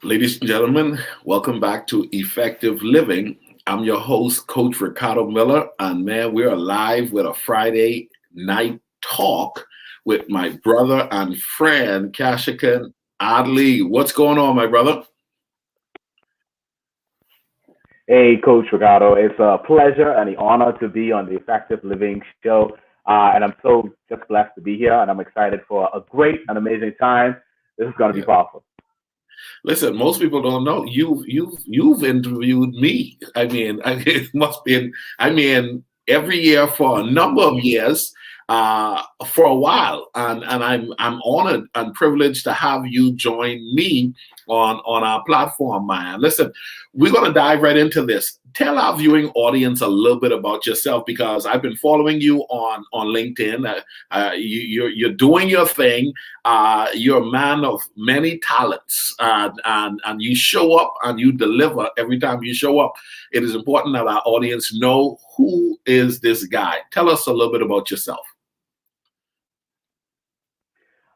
Ladies and gentlemen, welcome back to Effective Living. I'm your host, Coach Ricardo Miller, and man, we're live with a Friday night talk with my brother and friend, Keshaghan Adderly. What's going on, my brother? Hey, Coach Ricardo. It's a pleasure and an honor to be on the Effective Living Show. And I'm so just blessed to be here, and I'm excited for a great and amazing time. This is going to be Yeah. powerful. Listen, most people don't know you've interviewed me. It must be. Every year for a number of years, for a while, and I'm honored and privileged to have you join me on our platform, man. Listen, we're gonna dive right into this. Tell our viewing audience a little bit about yourself because I've been following you on LinkedIn. You're doing your thing. You're a man of many talents, and you show up and you deliver every time you show up. It is important that our audience know who is this guy. Tell us a little bit about yourself.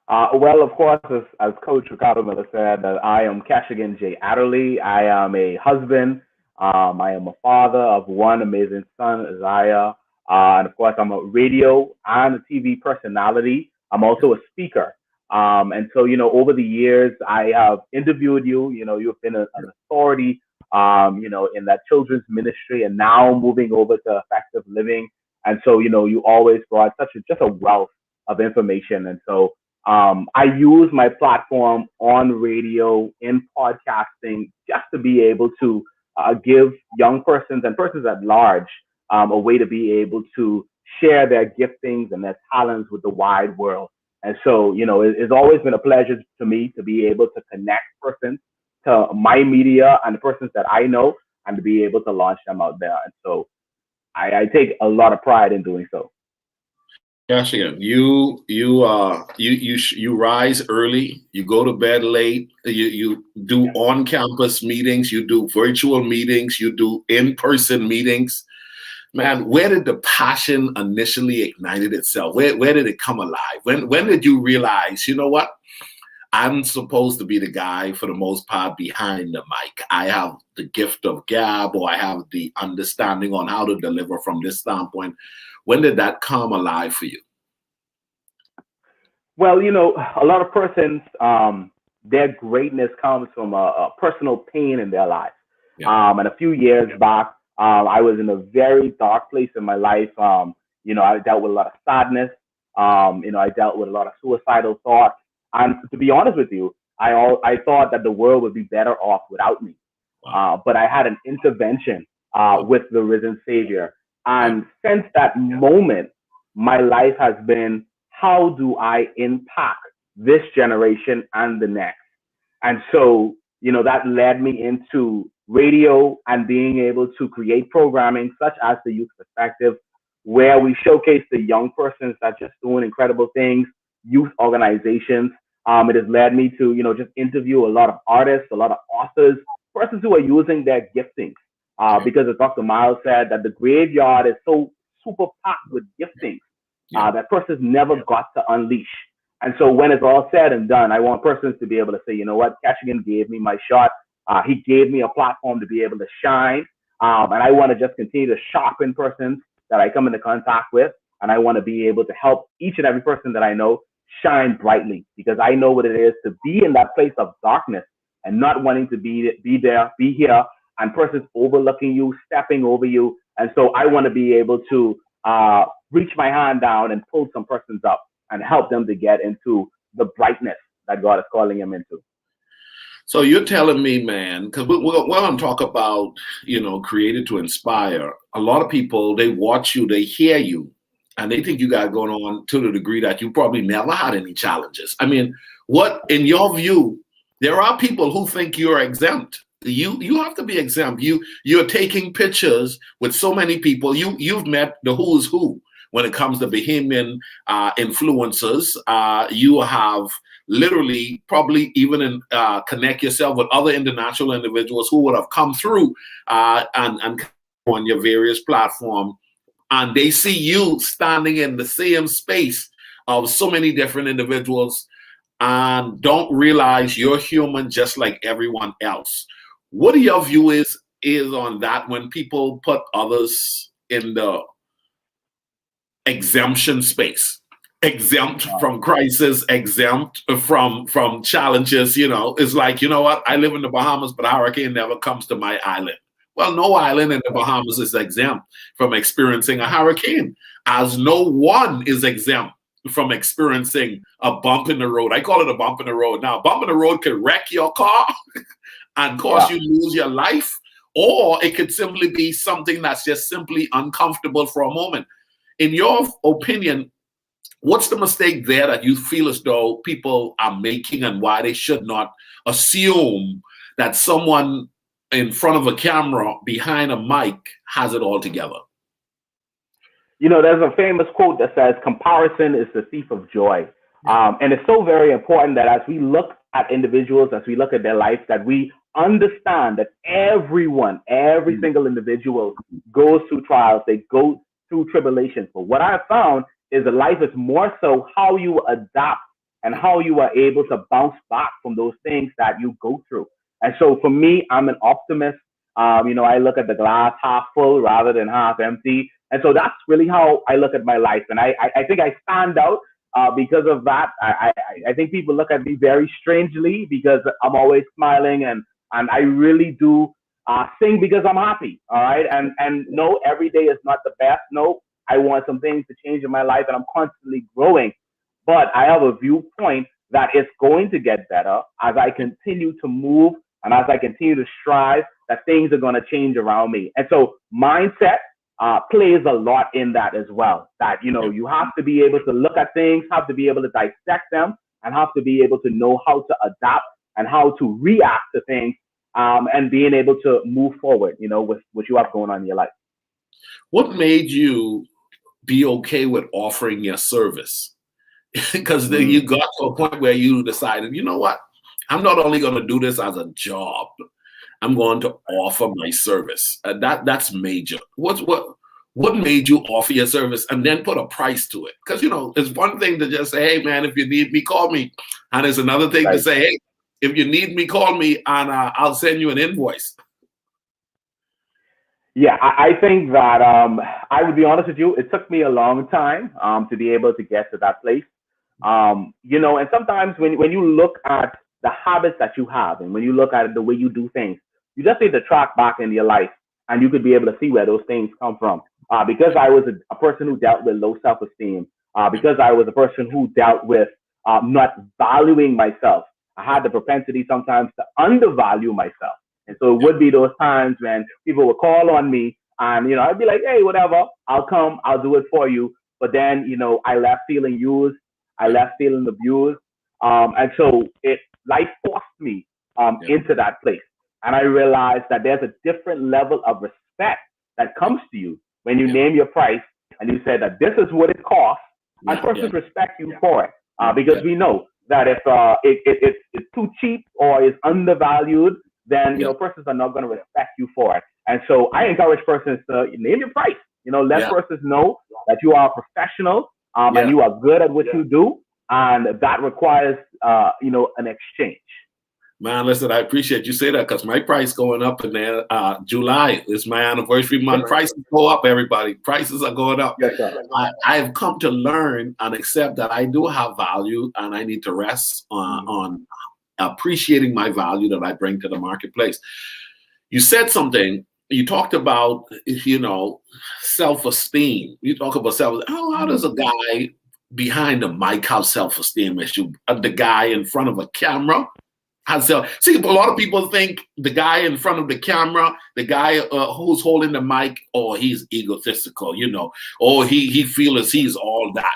Well, of course, as Coach Ricardo Miller said, I am Keshaghan J. Adderly. I am a husband. I am a father of one amazing son, Isaiah. And of course, I'm a radio and a TV personality. I'm also a speaker. And so, over the years, I have interviewed you. You've been an authority, in that children's ministry, and now moving over to effective living. And so, you always brought just a wealth of information. And so, I use my platform on radio, in podcasting, just to be able to give young persons and persons at large a way to be able to share their giftings and their talents with the wide world. And so, it's always been a pleasure to me to be able to connect persons to my media and the persons that I know and to be able to launch them out there. And so I take a lot of pride in doing so. Kashia, you rise early, you go to bed late, you do on campus meetings, you do virtual meetings, you do in-person meetings. Man, where did the passion initially ignited itself? Where did it come alive? When did you realize, you know what? I'm supposed to be the guy for the most part behind the mic. I have the gift of gab, or I have the understanding on how to deliver from this standpoint. When did that come alive for you? Well, a lot of persons, their greatness comes from a personal pain in their lives. Yeah. And a few years back, I was in a very dark place in my life. I dealt with a lot of sadness. I dealt with a lot of suicidal thoughts. And to be honest with you, I thought that the world would be better off without me. Wow. But I had an intervention with the risen Savior. Yeah. And since that moment, my life has been, how do I impact this generation and the next? And so, that led me into radio and being able to create programming such as the Youth Perspective, where we showcase the young persons that are just doing incredible things, youth organizations. It has led me to, just interview a lot of artists, a lot of authors, persons who are using their giftings. Because as Dr. Miles said, that the graveyard is so super packed with giftings that persons never got to unleash. And so when it's all said and done, I want persons to be able to say, you know what, Keshaghan gave me my shot. He gave me a platform to be able to shine. And I want to just continue to sharpen persons that I come into contact with. And I want to be able to help each and every person that I know shine brightly, because I know what it is to be in that place of darkness and not wanting to be here, and persons overlooking you, stepping over you. And so I want to be able to reach my hand down and pull some persons up and help them to get into the brightness that God is calling them into. So you're telling me, man, because we're going to talk about, created to inspire. A lot of people, they watch you, they hear you, and they think you got going on to the degree that you probably never had any challenges. I mean, what, in your view, there are people who think you're exempt. You have to be exempt. You're taking pictures with so many people. You've met the who's who when it comes to Bahamian influencers. You have literally probably even connect yourself with other international individuals who would have come through and on your various platforms, and they see you standing in the same space of so many different individuals. and don't realize you're human just like everyone else. What do your view is on that when people put others in the exemption space? Exempt from crisis, exempt from challenges. It's like, you know what? I live in the Bahamas, but a hurricane never comes to my island. Well, no island in the Bahamas is exempt from experiencing a hurricane, as no one is exempt from experiencing a bump in the road. I call it a bump in the road. Now, a bump in the road could wreck your car and cause you lose your life, or it could simply be something that's just simply uncomfortable for a moment. In your opinion, what's the mistake there that you feel as though people are making, and why they should not assume that someone in front of a camera behind a mic has it all together? There's a famous quote that says, comparison is the thief of joy. And it's so very important that as we look at individuals, as we look at their life, that we understand that every single individual goes through trials, they go through tribulations. But what I found is that life is more so how you adapt and how you are able to bounce back from those things that you go through. And so for me, I'm an optimist. I look at the glass half full rather than half empty. And so that's really how I look at my life. And I think I stand out because of that. I think people look at me very strangely because I'm always smiling, and I really do sing because I'm happy. All right. And no, every day is not the best. No, I want some things to change in my life, and I'm constantly growing. But I have a viewpoint that it's going to get better as I continue to move and as I continue to strive, that things are going to change around me. And so mindset plays a lot in that as well. That, you have to be able to look at things, have to be able to dissect them, and have to be able to know how to adapt and how to react to things, and being able to move forward, with what you have going on in your life. What made you be okay with offering your service? Because then you got to a point where you decided, you know what? I'm not only going to do this as a job, I'm going to offer my service. That's major. What made you offer your service and then put a price to it? Because, it's one thing to just say, hey, man, if you need me, call me. And it's another thing to say, hey, if you need me, call me, and I'll send you an invoice. Yeah, I think that I would be honest with you, it took me a long time to be able to get to that place. And sometimes when you look at the habits that you have, and when you look at the way you do things, you just need to track back in your life, and you could be able to see where those things come from. Because I was a person who dealt with low self-esteem, because I was a person who dealt with not valuing myself, I had the propensity sometimes to undervalue myself. And so it would be those times when people would call on me, and, I'd be like, hey, whatever, I'll come, I'll do it for you. But then, I left feeling used, I left feeling abused. And so life forced me into that place. And I realized that there's a different level of respect that comes to you when you name your price and you say that this is what it costs, and persons respect you for it. Because we know that if it's too cheap or is undervalued, then persons are not going to respect you for it. And so I encourage persons to name your price. Let persons know that you are a professional, and you are good at what you do, and that requires an exchange. Man, listen, I appreciate you say that, because my price going up in there. July is my anniversary month. Prices go up, everybody. Prices are going up. Yes, sir. I have come to learn and accept that I do have value, and I need to rest on appreciating my value that I bring to the marketplace. You said something. You talked about, self-esteem. You talk about how does a guy behind the mic have self-esteem issue? The guy in front of a camera has see, a lot of people think the guy in front of the camera, the guy who's holding the mic, he's egotistical, he feels he's all that,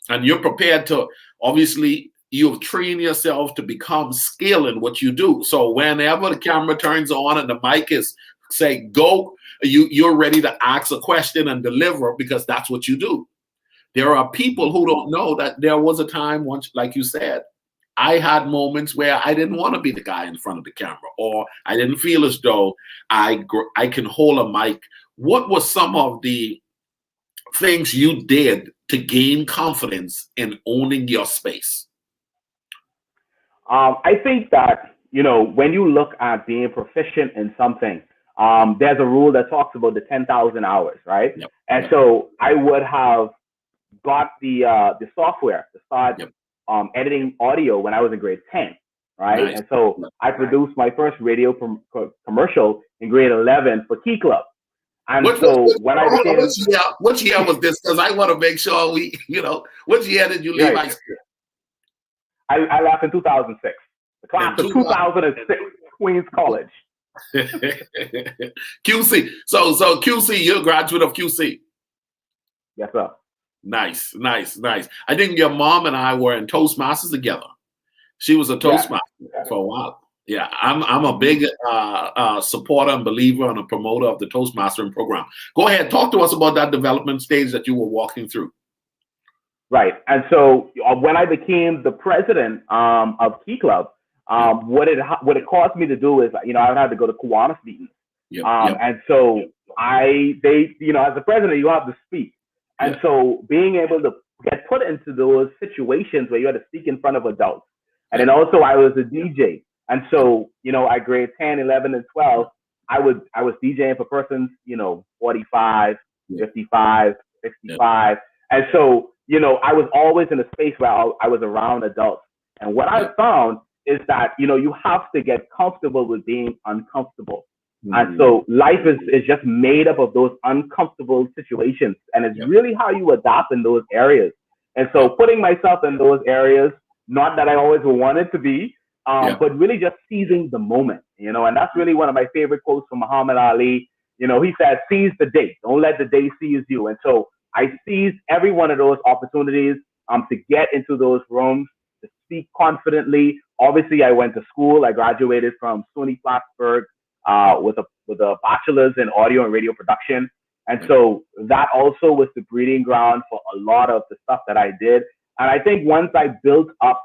and you're prepared to, obviously, you've trained yourself to become skilled in what you do. So whenever the camera turns on and the mic is say go, you're ready to ask a question and deliver, because that's what you do. There are people who don't know that there was a time once, like you said, I had moments where I didn't want to be the guy in front of the camera, or I didn't feel as though I can hold a mic. What were some of the things you did to gain confidence in owning your space? I think that, when you look at being proficient in something, there's a rule that talks about the 10,000 hours, right? Yep. And Yep. so I would have got the software to start Yep. editing audio when I was in grade 10, right? Nice. And so I produced my first radio commercial in grade 11 for Key Club. And so when I became, which year was this? Because I want to make sure which year did you leave right, high school? I left in 2006, the class In of 2006, Queens College. QC. So QC, you're a graduate of QC. Yes, sir. Nice. I think your mom and I were in Toastmasters together. She was a Toastmaster for a while. Yeah, I'm a big supporter and believer and a promoter of the Toastmastering program. Go ahead, talk to us about that development stage that you were walking through. Right, and so when I became the president of Key Club, what it caused me to do is, I would have to go to Kiwanis meetings, and so as the president, you have to speak, and so being able to get put into those situations where you had to speak in front of adults, and then also I was a DJ. And so, at grade 10, 11, and 12, I was DJing for persons, 45, 55, 65. And so, I was always in a space where I was around adults. And what I found is that, you have to get comfortable with being uncomfortable. Mm-hmm. And so life is just made up of those uncomfortable situations. And it's really how you adapt in those areas. And so putting myself in those areas, not that I always wanted to be, but really just seizing the moment, and that's really one of my favorite quotes from Muhammad Ali. He said, seize the day, don't let the day seize you. And so I seized every one of those opportunities to get into those rooms, to speak confidently. Obviously, I went to school. I graduated from SUNY Plattsburgh with a bachelor's in audio and radio production. And so that also was the breeding ground for a lot of the stuff that I did. And I think once I built up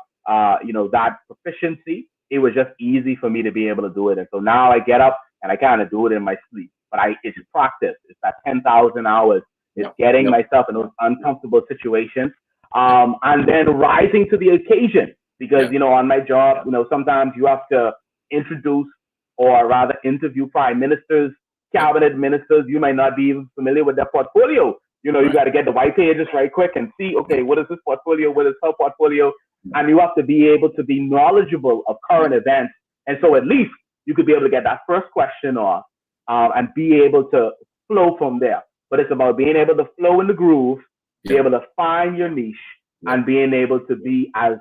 that proficiency, it was just easy for me to be able to do it. And so now I get up and I kind of do it in my sleep. But it's practice. It's that 10,000 hours. It's getting myself in those uncomfortable situations, and then rising to the occasion. Because on my job, sometimes you have to introduce or rather interview prime ministers, cabinet ministers. You might not be even familiar with their portfolio. You got to get the white pages right quick and see, okay, what is this portfolio? What is her portfolio? And you have to be able to be knowledgeable of current events. And so at least you could be able to get that first question off and be able to flow from there. But it's about being able to flow in the groove, be able to find your niche, and being able to be as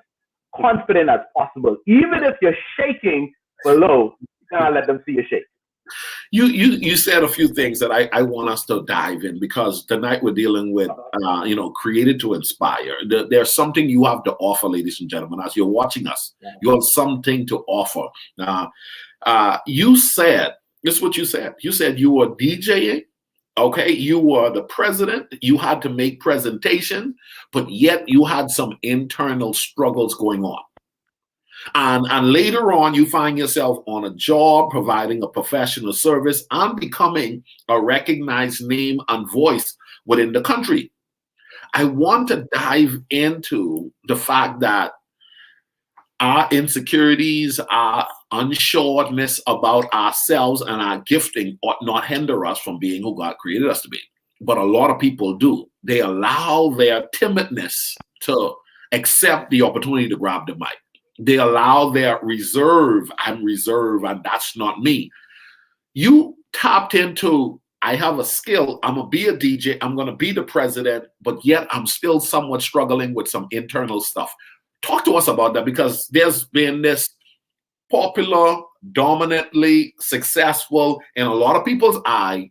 confident as possible. Even if you're shaking below, you cannot let them see you shake. You said a few things that I want us to dive in, because tonight we're dealing with, created to inspire. There's something you have to offer, ladies and gentlemen. As you're watching us, you have something to offer. You said, this is what you said. You said you were DJing. Okay, you were the president. You had to make presentation, but yet you had some internal struggles going on. And later on, you find yourself on a job, providing a professional service and becoming a recognized name and voice within the country. I want to dive into the fact that our insecurities, our unsureness about ourselves and our gifting ought not hinder us from being who God created us to be. But a lot of people do. They allow their timidness to accept the opportunity to grab the mic. They allow their reserve, and that's not me. You tapped into, I have a skill, I'm going to be a DJ, I'm going to be the president, but yet I'm still somewhat struggling with some internal stuff. Talk to us about that, because there's been this popular, dominantly successful, in a lot of people's eye,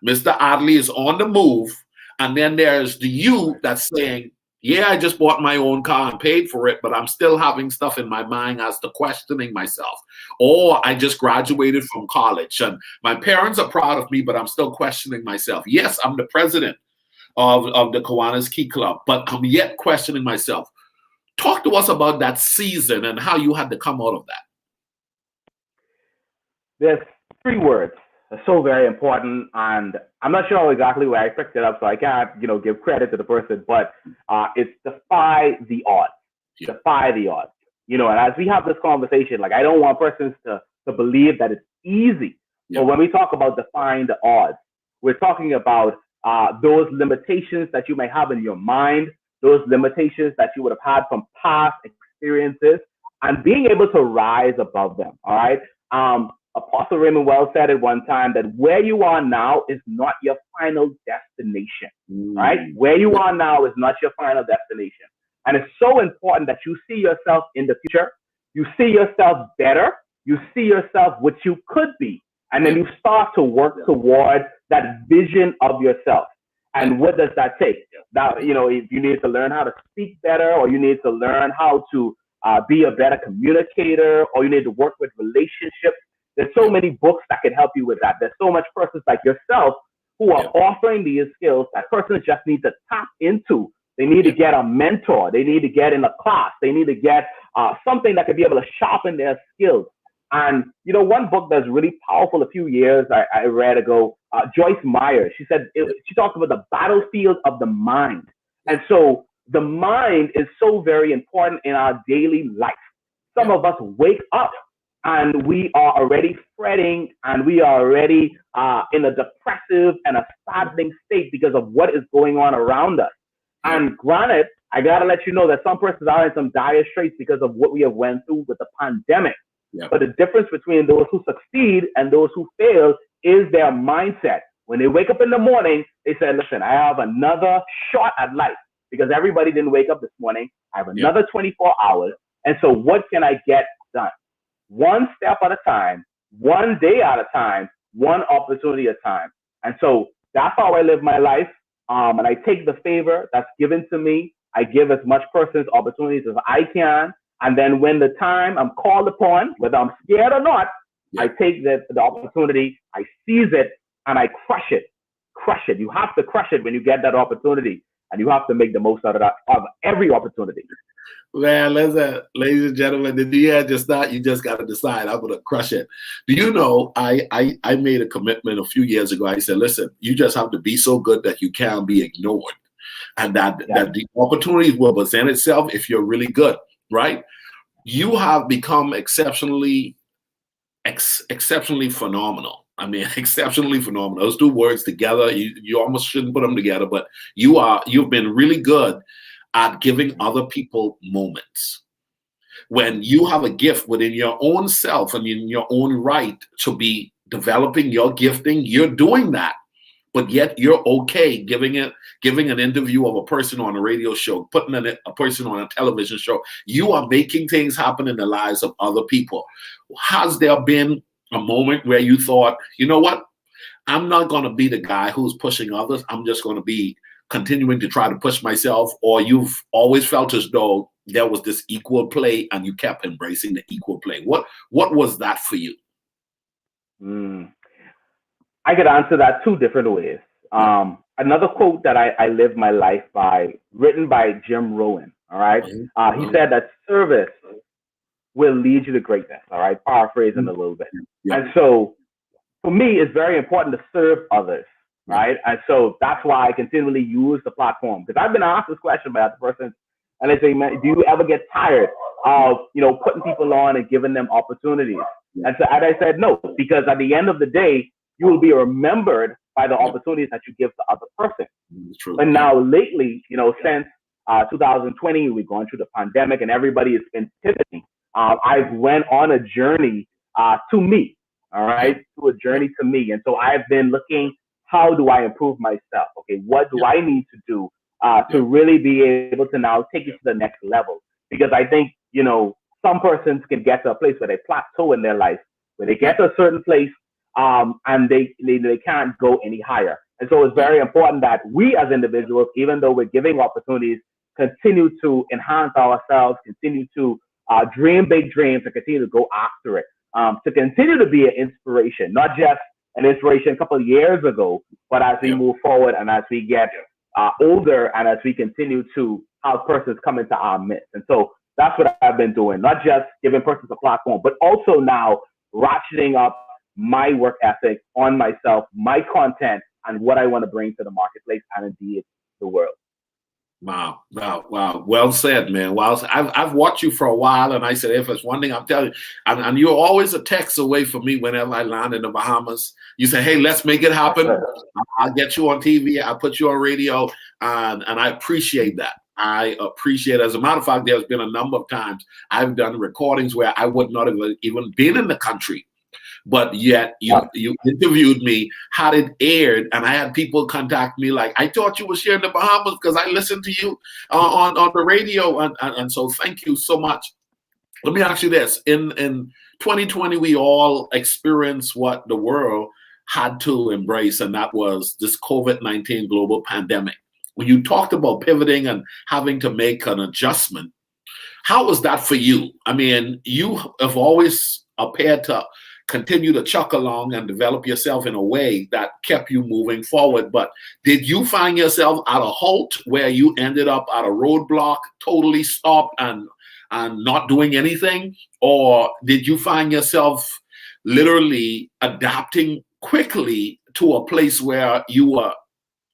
Mr. Adderly is on the move, and then there's the you that's saying, yeah, I just bought my own car and paid for it, but I'm still having stuff in my mind as to questioning myself. Or I just graduated from college and my parents are proud of me, but I'm still questioning myself. Yes, I'm the president of the Kiwanis Key Club, but I'm yet questioning myself. Talk to us about that season and how you had to come out of that. There's 3 words. They're so very important, and I'm not sure exactly where I picked it up, so I can't, give credit to the person, but it's defy the odds. Defy the odds. And as we have this conversation, like I don't want persons to believe that it's easy. Yeah. But when we talk about defying the odds, we're talking about those limitations that you may have in your mind, those limitations that you would have had from past experiences, and being able to rise above them. All right. Apostle Raymond Wells said at one time that where you are now is not your final destination. Right? Where you are now is not your final destination. And it's so important that you see yourself in the future. You see yourself better. You see yourself what you could be. And then you start to work toward that vision of yourself. And what does that take? That, if you need to learn how to speak better, or you need to learn how to be a better communicator, or you need to work with relationships. There's so many books that can help you with that. There's so much persons like yourself who are offering these skills that persons just need to tap into. They need to get a mentor. They need to get in a class. They need to get something that could be able to sharpen their skills. And, one book that's really powerful a few years I read ago, Joyce Meyer, she talked about the battlefield of the mind. And so the mind is so very important in our daily life. Some of us wake up and we are already fretting, and we are already in a depressive and a saddening state because of what is going on around us. And granted, I got to let you know that some persons are in some dire straits because of what we have went through with the pandemic. Yeah. But the difference between those who succeed and those who fail is their mindset. When they wake up in the morning, they say, listen, I have another shot at life because everybody didn't wake up this morning. I have another 24 hours. And so what can I get done? One step at a time, one day at a time, one opportunity at a time. And so that's how I live my life. And I take the favor that's given to me. I give as much persons opportunities as I can. And then when the time I'm called upon, whether I'm scared or not, I take the opportunity, I seize it, and I crush it. Crush it. You have to crush it when you get that opportunity. And you have to make the most out of that, of every opportunity. Man, ladies and gentlemen, just not, you just got to decide, I'm going to crush it. Do you know, I made a commitment a few years ago. I said, listen, you just have to be so good that you can't be ignored. And that the opportunities will present itself if you're really good, right? You have become exceptionally phenomenal. I mean, exceptionally phenomenal. Those two words together, you almost shouldn't put them together, but you've been really good at giving other people moments. When you have a gift within your own self and in your own right to be developing your gifting, you're doing that. But yet you're okay giving an interview of a person on a radio show, putting a person on a television show. You are making things happen in the lives of other people. Has there been a moment where you thought, you know what? I'm not going to be the guy who's pushing others. I'm just going to be continuing to try to push myself, or you've always felt as though there was this equal play and you kept embracing the equal play? What was that for you? I could answer that two different ways. Another quote that I live my life by, written by Jim Rohn, all right? He said that service will lead you to greatness, all right? Paraphrasing a little bit. And so for me, it's very important to serve others, right? And so that's why I continually use the platform, because I've been asked this question by other persons, and they say, man, do you ever get tired of, putting people on and giving them opportunities? And so as I said, no, because at the end of the day, you will be remembered by the opportunities that you give to other persons. But now lately, since 2020, we've gone through the pandemic and everybody has been pivoting. I've went on a journey to me, all right, to a journey to me. And so I've been looking, how do I improve myself? Okay, what do I need to do to really be able to now take it to the next level? Because I think, some persons can get to a place where they plateau in their life, where they get to a certain place, and they can't go any higher. And so it's very important that we as individuals, even though we're giving opportunities, continue to enhance ourselves, continue to dream big dreams, and continue to go after it, to continue to be an inspiration, not just an inspiration a couple of years ago, but as we move forward and as we get older and as we continue to have persons come into our midst. And so that's what I've been doing, not just giving persons a platform, but also now ratcheting up my work ethic on myself, my content, and what I want to bring to the marketplace and indeed the world. Wow, wow, wow. Well said, man. Well, I've watched you for a while, and I said, if it's one thing I'm telling you, and you're always a text away from me whenever I land in the Bahamas. You say, hey, let's make it That's happen. it. I'll get you on TV. I'll put you on radio, and I appreciate that. I appreciate it. As a matter of fact, there's been a number of times I've done recordings where I would not have even been in the country, but yet Yeah. you interviewed me, had it aired, and I had people contact me like, I thought you was here in the Bahamas because I listened to you on the radio, and so thank you so much. Let me ask you this: in 2020, we all experienced what the world had to embrace, and that was this COVID-19 global pandemic. When you talked about pivoting and having to make an adjustment, how was that for you? I mean, you have always appeared to continue to chuck along and develop yourself in a way that kept you moving forward. But did you find yourself at a halt where you ended up at a roadblock, totally stopped and not doing anything? Or did you find yourself literally adapting quickly to a place where you were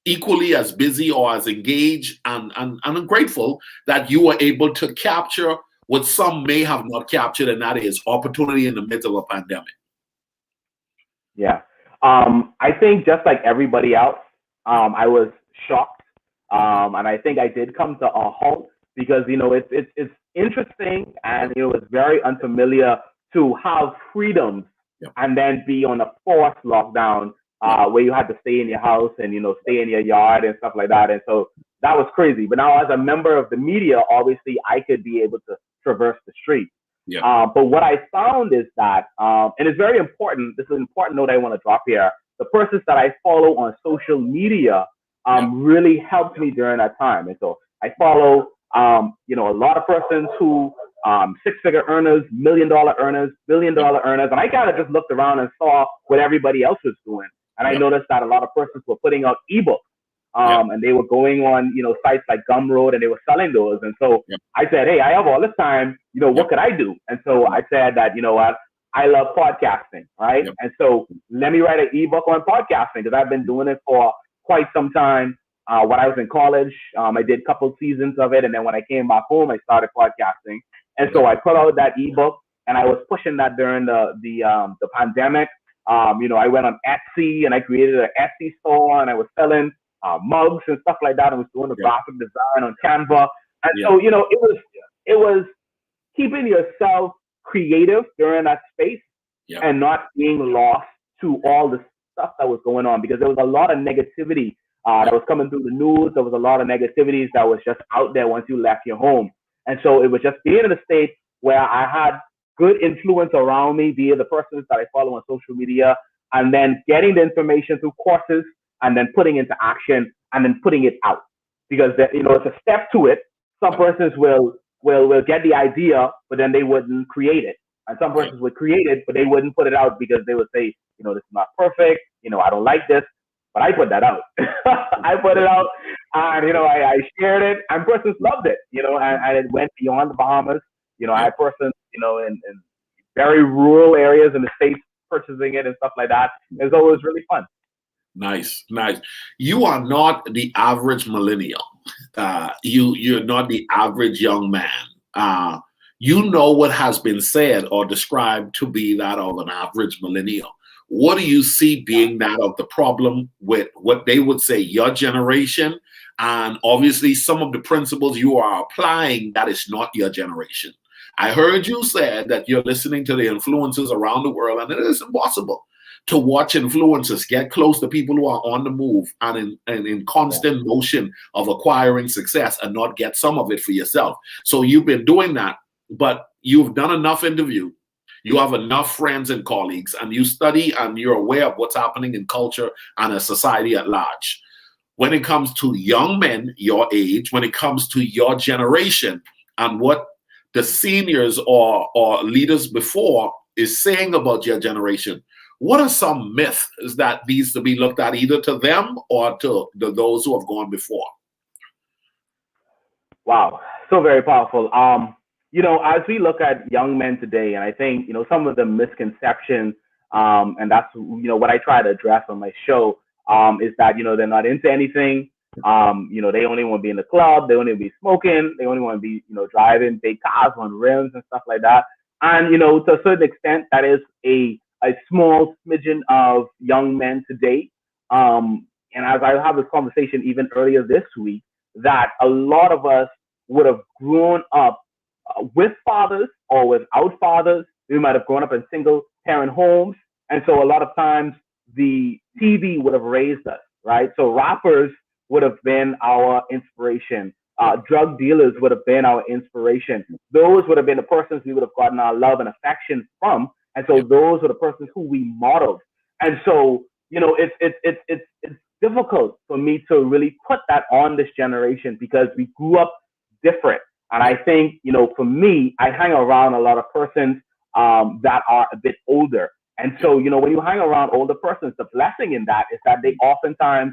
equally as busy or as engaged, and I'm grateful that you were able to capture what some may have not captured, and that is opportunity in the midst of a pandemic. Yeah. I think just like everybody else, I was shocked. And I think I did come to a halt because, it's interesting and, it's very unfamiliar to have freedoms Yeah, and then be on a forced lockdown, yeah, where you had to stay in your house and, stay in your yard and stuff like that. And so that was crazy. But now as a member of the media, obviously I could be able to traverse the street. yeah, But what I found is that, and it's very important, this is an important note I want to drop here. The persons that I follow on social media yeah, really helped me during that time. And so I follow, a lot of persons who, six-figure earners, $1 million earners, yeah, billion-dollar earners. And I kind of just looked around and saw what everybody else was doing. And I yeah, noticed that a lot of persons were putting out ebooks. yeah, And they were going on, sites like Gumroad and they were selling those. And so yeah, I said, hey, I have all this time, yeah, what could I do? And so yeah, I said that, what, I love podcasting, right? yeah, And so let me write an ebook on podcasting because I've been doing it for quite some time. When I was in college, I did a couple seasons of it. And then when I came back home, I started podcasting. And yeah, so I put out that ebook and I was pushing that during the pandemic. I went on Etsy and I created an Etsy store and I was selling mugs and stuff like that. I was doing the yeah, graphic design on Canva. And yeah, so, it was keeping yourself creative during that space yeah, and not being lost to all the stuff that was going on because there was a lot of negativity yeah, that was coming through the news. There was a lot of negativities that was just out there once you left your home. And so it was just being in a state where I had good influence around me via the persons that I follow on social media and then getting the information through courses and then putting into action and then putting it out because it's a step to it. Some yeah, persons will get the idea, but then they wouldn't create it. And some yeah, persons would create it, but they wouldn't put it out because they would say, this is not perfect. I don't like this, but I put that out. I put it out, and I shared it, and persons loved it. And it went beyond the Bahamas. I yeah. had persons, in very rural areas in the states purchasing it and stuff like that. And so it was really fun. Nice, nice. You are not the average millennial. You're not the average young man. Uh, you know what has been said or described to be that of an average millennial. What do you see being that of the problem with what they would say your generation, and obviously some of the principles you are applying that is not your generation? I heard you said that you're listening to the influences around the world, and it is impossible to watch influencers get close to people who are on the move and in Yeah. constant motion of acquiring success and not get some of it for yourself. So you've been doing that, but you've done enough interview. You have enough friends and colleagues, and you study and you're aware of what's happening in culture and in society at large. When it comes to young men your age, when it comes to your generation, and what the seniors or leaders before is saying about your generation, what are some myths that needs to be looked at either to them or to those who have gone before? Wow, so very powerful. As we look at young men today, and I think some of the misconceptions, and that's what I try to address on my show, is that they're not into anything. They only want to be in the club, they only want to be smoking, they only want to be, driving big cars on rims and stuff like that. And, to a certain extent, that is a small smidgen of young men today. And as I have this conversation even earlier this week, that a lot of us would have grown up with fathers or without fathers. We might have grown up in single parent homes. And so a lot of times the TV would have raised us, right? So rappers would have been our inspiration. Drug dealers would have been our inspiration. Those would have been the persons we would have gotten our love and affection from. And so those were the persons who we modeled. And so, it's difficult for me to really put that on this generation because we grew up different. And I think, for me, I hang around a lot of persons that are a bit older. And so, when you hang around older persons, the blessing in that is that they oftentimes,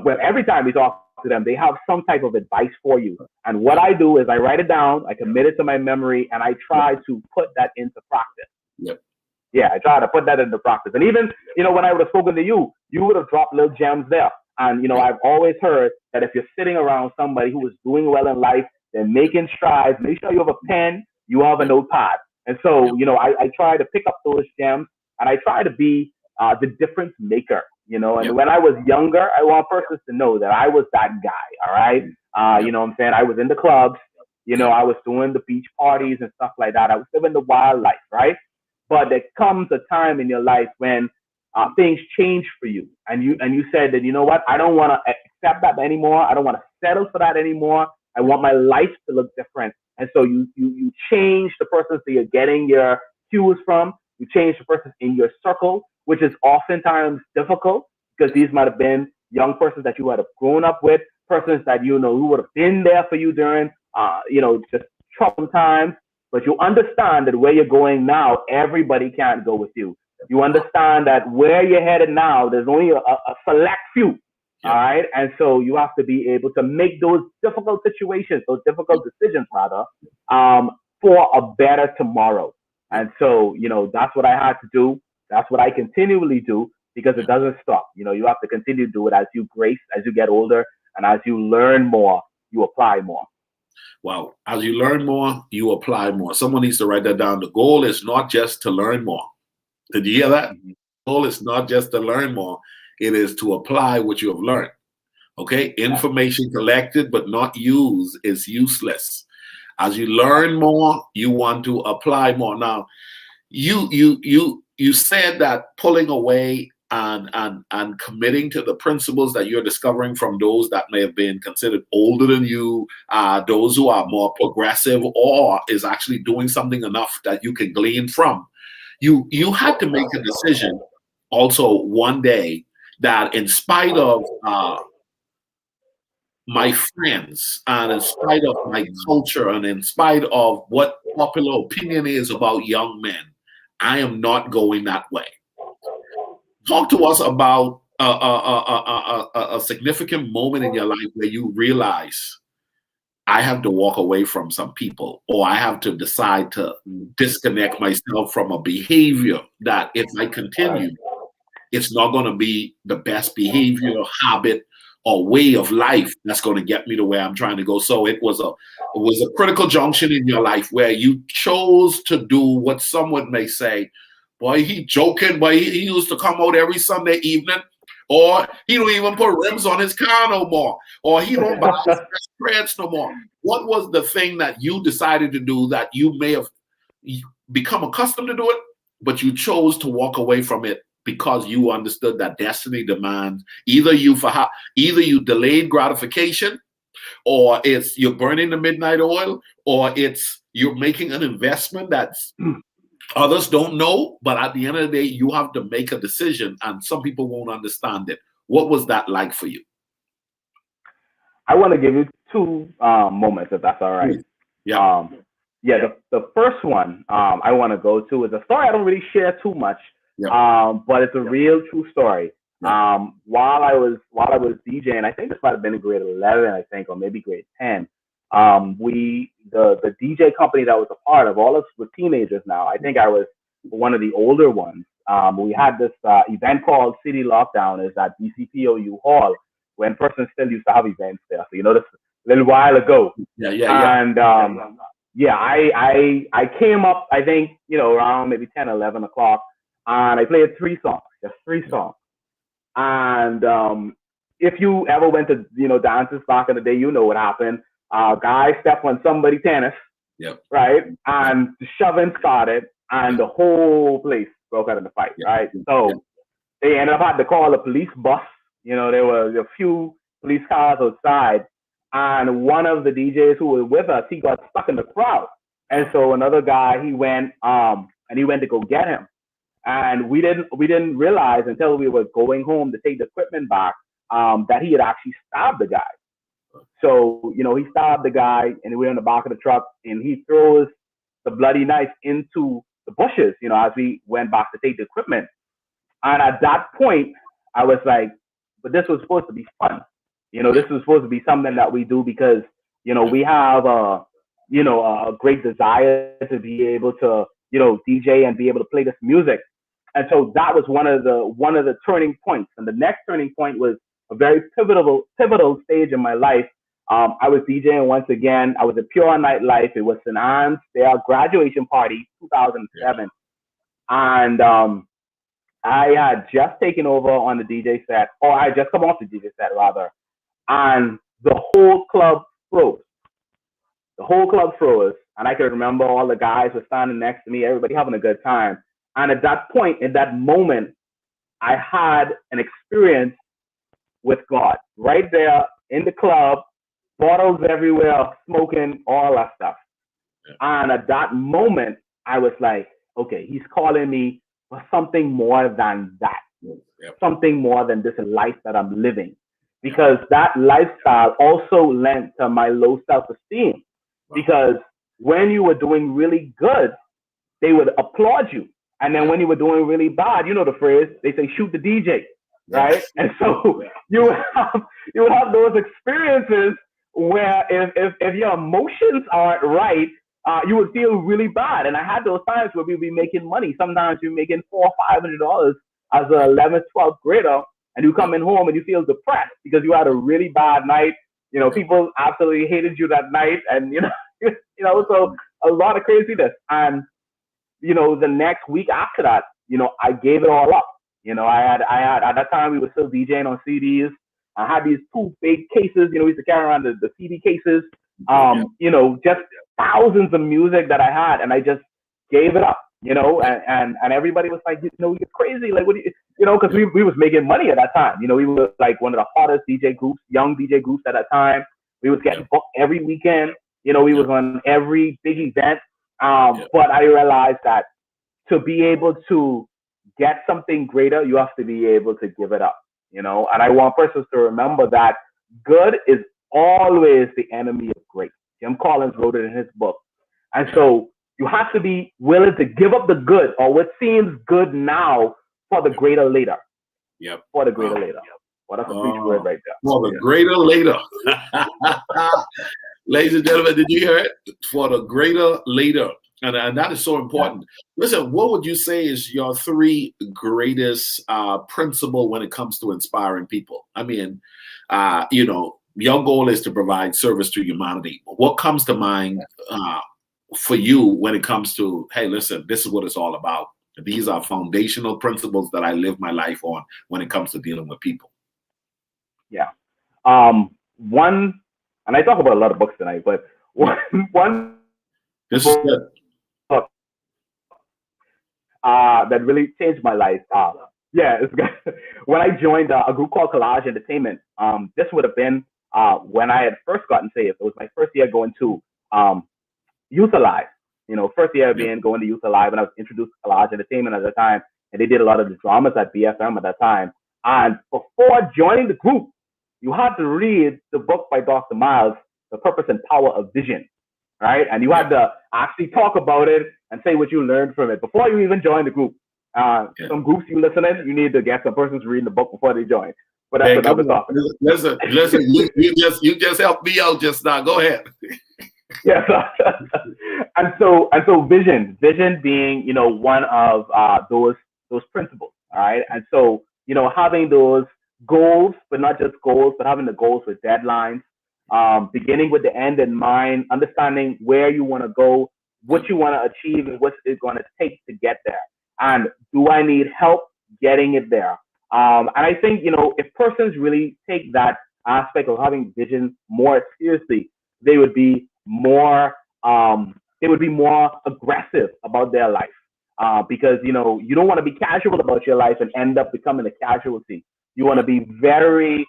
well, every time we talk to them, they have some type of advice for you. And what I do is I write it down, I commit it to my memory, and I try to put that into practice. Yep. Yeah, I try to put that into practice. And even, when I would have spoken to you, you would have dropped little gems there. And, I've always heard that if you're sitting around somebody who is doing well in life, they're making strides, make sure you have a pen, you have a notepad. And so, I try to pick up those gems and I try to be the difference maker, and when I was younger, I want persons to know that I was that guy. All right. You know what I'm saying? I was in the clubs, I was doing the beach parties and stuff like that. I was living the wild life. Right. But there comes a time in your life when things change for you. And you said that, what? I don't want to accept that anymore. I don't want to settle for that anymore. I want my life to look different. And so you change the persons that you're getting your cues from. You change the persons in your circle, which is oftentimes difficult because these might have been young persons that you would have grown up with, persons that who would have been there for you during just troubled times. But you understand that where you're going now, everybody can't go with you. You understand that where you're headed now, there's only a select few. All right. And so you have to be able to make those difficult situations, those difficult decisions rather, for a better tomorrow. And so, that's what I had to do. That's what I continually do because it doesn't stop. You have to continue to do it as you get older, and as you learn more, you apply more. Well, as you learn more, you apply more. Someone needs to write that down. The goal is not just to learn more. Did you hear that? The goal is not just to learn more. It is to apply what you have learned. Okay? Information collected but not used is useless. As you learn more, you want to apply more. Now, you said that pulling away and committing to the principles that you're discovering from those that may have been considered older than you, those who are more progressive, or is actually doing something enough that you can glean from. You had to make a decision also one day that in spite of my friends and in spite of my culture and in spite of what popular opinion is about young men, I am not going that way. Talk to us about a significant moment in your life where you realize I have to walk away from some people, or I have to decide to disconnect myself from a behavior that if I continue, it's not going to be the best behavior, habit, or way of life that's going to get me to where I'm trying to go. So it was a critical junction in your life where you chose to do what someone may say, boy, he joking, boy, he used to come out every Sunday evening, or he don't even put rims on his car no more, or he don't buy his treads no more. What was the thing that you decided to do that you may have become accustomed to do it, but you chose to walk away from it because you understood that destiny demands either you delayed gratification, or it's you're burning the midnight oil, or it's you're making an investment that's others don't know, but at the end of the day, you have to make a decision, and some people won't understand it. What was that like for you? I want to give you two moments, if that's all right. Yeah. The first one I want to go to is a story I don't really share too much, but it's a real true story. While I was DJing, I think this might have been in grade 11, I think, or maybe grade 10. The DJ company that I was a part of, all of us were teenagers now. I think I was one of the older ones. We had this event called City Lockdown. Is at BCPOU Hall, when person still used to have events there. So this a little while ago. Yeah. And yeah, I came up, I think, around maybe 10, 11 o'clock, and I played just three songs. And if you ever went to, dances back in the day, what happened. Guy stepped on somebody's tennis, Yep. right? And the shoving started, and the whole place broke out in the fight, right? So they ended up having to call a police bus. There were a few police cars outside, and one of the DJs who was with us, he got stuck in the crowd. And so another guy, he went to go get him. And we didn't realize until we were going home to take the equipment back, that he had actually stabbed the guy. So, he stabbed the guy, and we were in the back of the truck, and he throws the bloody knife into the bushes, as we went back to take the equipment. And at that point, I was like, but this was supposed to be fun. This was supposed to be something that we do because, we have a great desire to be able to, DJ and be able to play this music. And so that was one of the turning points. And the next turning point was a very pivotal stage in my life. I was DJing once again. I was at Pure Nightlife. It was St. Anne's, their graduation party, 2007. And I had just taken over on the DJ set, or I had just come off the DJ set rather. And the whole club froze. And I could remember all the guys were standing next to me, everybody having a good time. And at that point, in that moment, I had an experience with God right there in the club, bottles everywhere, smoking, all that stuff. And at that moment, I was like, okay, he's calling me for something more than that, something more than this life that I'm living. Because that lifestyle also lent to my low self-esteem. Because when you were doing really good, they would applaud you. And then when you were doing really bad, the phrase, they say, shoot the DJ, right? And so you would have those experiences where if your emotions aren't right, you would feel really bad. And I had those times where we'd be making money. Sometimes you're making $400 or $500 as an 11th, 12th grader, and you come in home and you feel depressed because you had a really bad night. People absolutely hated you that night, and so a lot of craziness. And the next week after that, I gave it all up. I had at that time we were still DJing on CDs. I had these 2 big cases. We used to carry around the CD cases. Just thousands of music that I had, and I just gave it up. And everybody was like, you're crazy. Like, what do you, because we was making money at that time. We were like one of the hottest DJ groups, young DJ groups at that time. We was getting booked every weekend. We was on every big event. But I realized that to be able to get something greater, you have to be able to give it up, and I want persons to remember that good is always the enemy of great. Jim Collins wrote it in his book. And so you have to be willing to give up the good or what seems good now for the greater later. For the greater later. Well, that's a preach word right there. For the greater later. Ladies and gentlemen, did you hear it? For the greater later. And that is so important. Listen, what would you say is your 3 greatest principle when it comes to inspiring people? I mean, your goal is to provide service to humanity. What comes to mind for you when it comes to, hey, listen, this is what it's all about. These are foundational principles that I live my life on when it comes to dealing with people. Yeah. One, and I talk about a lot of books tonight, but one this is good. Book that really changed my life. It's good. When I joined a group called Collage Entertainment, this would have been when I had first gotten saved. It was my first year going to Youth Alive. First year going to Youth Alive, and I was introduced to Collage Entertainment at the time, and they did a lot of the dramas at BFM at that time. And before joining the group, you had to read the book by Dr. Miles, The Purpose and Power of Vision, right? And you had to actually talk about it and say what you learned from it before you even join the group. Some groups you listen in, you need to get some persons reading the book before they join. But that's another topic. Listen, you just helped me out just now. Go ahead. Yes. And so vision being, one of those principles. All right. And so, having those goals, but not just goals, but having the goals with deadlines, beginning with the end in mind, understanding where you want to go, what you want to achieve, and what it's going to take to get there. And do I need help getting it there? And I think, if persons really take that aspect of having vision more seriously, they would be more, aggressive about their life. Because, you don't want to be casual about your life and end up becoming a casualty. You want to be very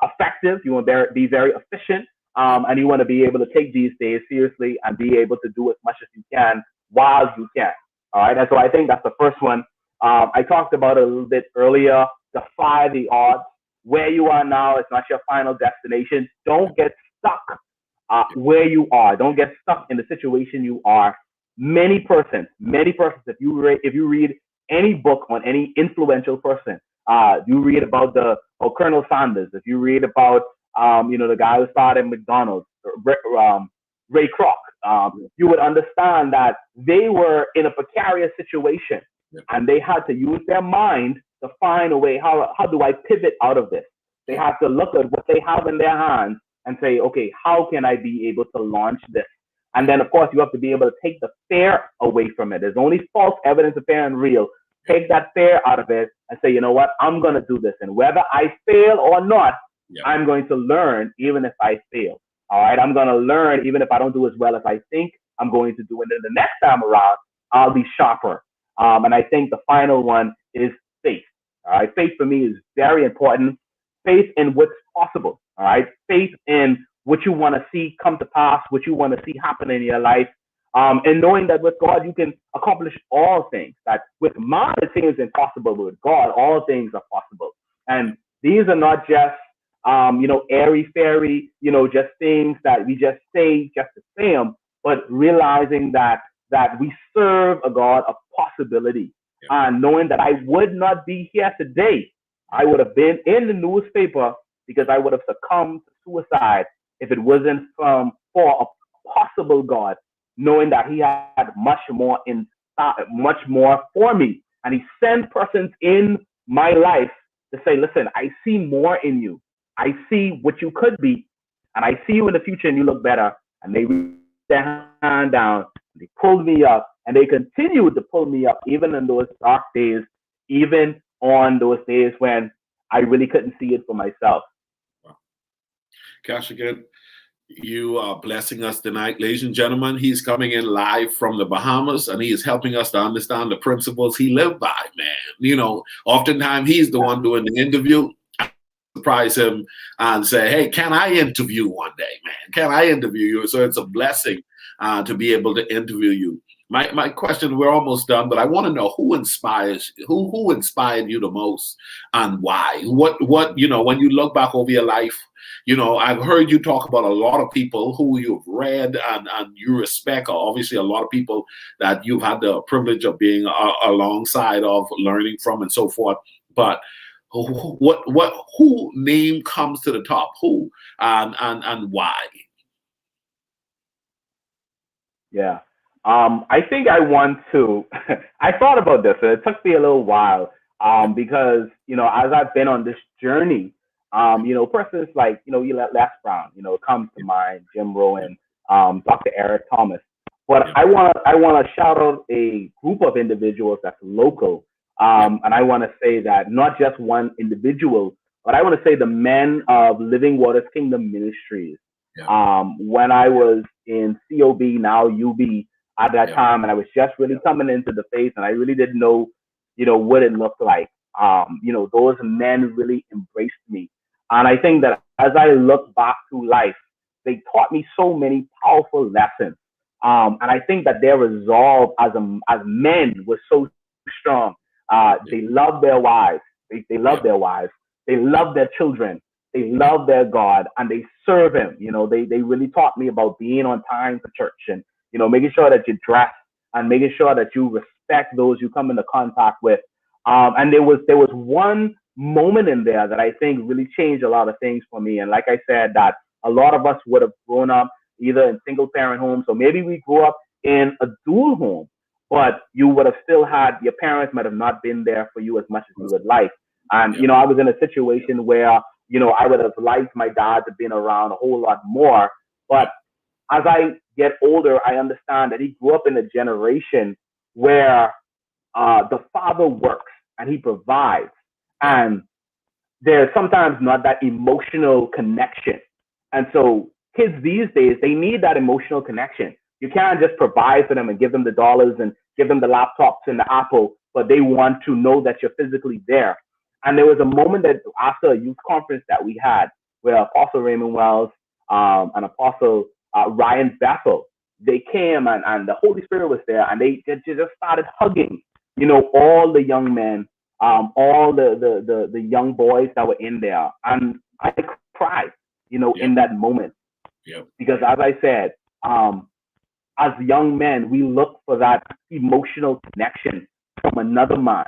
effective. You want to be very efficient. And you want to be able to take these days seriously and be able to do as much as you can while you can. All right. And so I think that's the first one. I talked about it a little bit earlier. Defy the odds. Where you are now is not your final destination. Don't get stuck where you are. Don't get stuck in the situation you are. Many persons. If you read any book on any influential person, you read about Colonel Sanders. If you read about the guy who started McDonald's, Ray Kroc, you would understand that they were in a precarious situation, and they had to use their mind to find a way. How do I pivot out of this? They have to look at what they have in their hands and say, okay, how can I be able to launch this? And then, of course, you have to be able to take the fear away from it. There's only false evidence of fair and real. Take that fear out of it and say, you know what, I'm going to do this. And whether I fail or not, I'm going to learn even if I fail. All right, I'm going to learn even if I don't do as well as I think I'm going to do. And then the next time around, I'll be sharper. And I think the final one is faith. All right, faith for me is very important. Faith in what's possible. All right, faith in what you want to see come to pass, what you want to see happen in your life. And knowing that with God, you can accomplish all things. That with man, it seems impossible, but with God, all things are possible. And these are not just, airy fairy, just things that we just say just to say them, but realizing that we serve a God of possibility. And knowing that I would not be here today, I would have been in the newspaper because I would have succumbed to suicide if it wasn't for a possible God, knowing that He had much more for me, and He sent persons in my life to say, "Listen, I see more in you. I see what you could be, and I see you in the future, and you look better." And they reached their hand down, and they pulled me up, and they continued to pull me up, even in those dark days, even on those days when I really couldn't see it for myself. Keshaghan, you are blessing us tonight. Ladies and gentlemen, he's coming in live from the Bahamas, and he is helping us to understand the principles he lived by, man. Oftentimes he's the one doing the interview. I surprise him and say, hey, can I interview one day, man? Can I interview you? So it's a blessing to be able to interview you. My question, we're almost done, but I want to know who inspired you the most and why? What when you look back over your life, I've heard you talk about a lot of people who you've read and you respect, obviously a lot of people that you've had the privilege of being alongside of, learning from and so forth. But who name comes to the top? Who and why? Yeah. I think I want to. I thought about this, and it took me a little while because as I've been on this journey, persons like Les Brown, comes to mind, Jim Rohn, Dr. Eric Thomas. But I want to shout out a group of individuals that's local, and I want to say that not just one individual, but I want to say the men of Living Waters Kingdom Ministries. When I was in COB, now UB, at that time, and I was just really coming into the faith, and I really didn't know, what it looked like. Those men really embraced me, and I think that as I look back through life, they taught me so many powerful lessons. And I think that their resolve as men was so strong. They love their wives. They love their wives. They love their children. They love their God, and they serve Him. They really taught me about being on time for church, and making sure that you dress and making sure that you respect those you come into contact with. And there was one moment in there that I think really changed a lot of things for me. And like I said, that a lot of us would have grown up either in single parent homes, or maybe we grew up in a dual home, but you would have still had, your parents might have not been there for you as much as you would like. And, yeah, I was in a situation where, I would have liked my dad to been around a whole lot more. But as I get older, I understand that he grew up in a generation where the father works and he provides. yeah, And there's sometimes not that emotional connection. And so kids these days, they need that emotional connection. You can't just provide for them and give them the dollars and give them the laptops and the Apple, but they want to know that you're physically there. And there was a moment that after a youth conference that we had where Apostle Raymond Wells and Apostle Ryan Bethel, they came and the Holy Spirit was there and they just started hugging, all the young men, all the young boys that were in there. And I cried, yeah, in that moment. yeah, Because as I said, as young men, we look for that emotional connection from another man.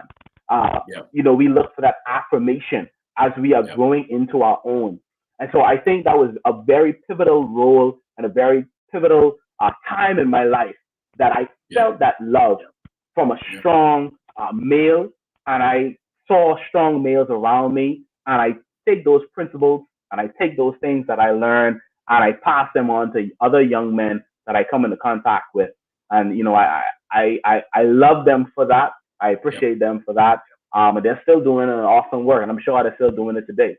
yeah, We look for that affirmation as we are yeah, growing into our own. And so I think that was a very pivotal role and a very pivotal time in my life that I yeah, felt that love from a yeah, strong male, and I saw strong males around me, and I take those principles and I take those things that I learned and I pass them on to other young men that I come into contact with. And I love them for that. I yeah. appreciate them for that. And they're still doing an awesome work, and I'm sure they're still doing it today.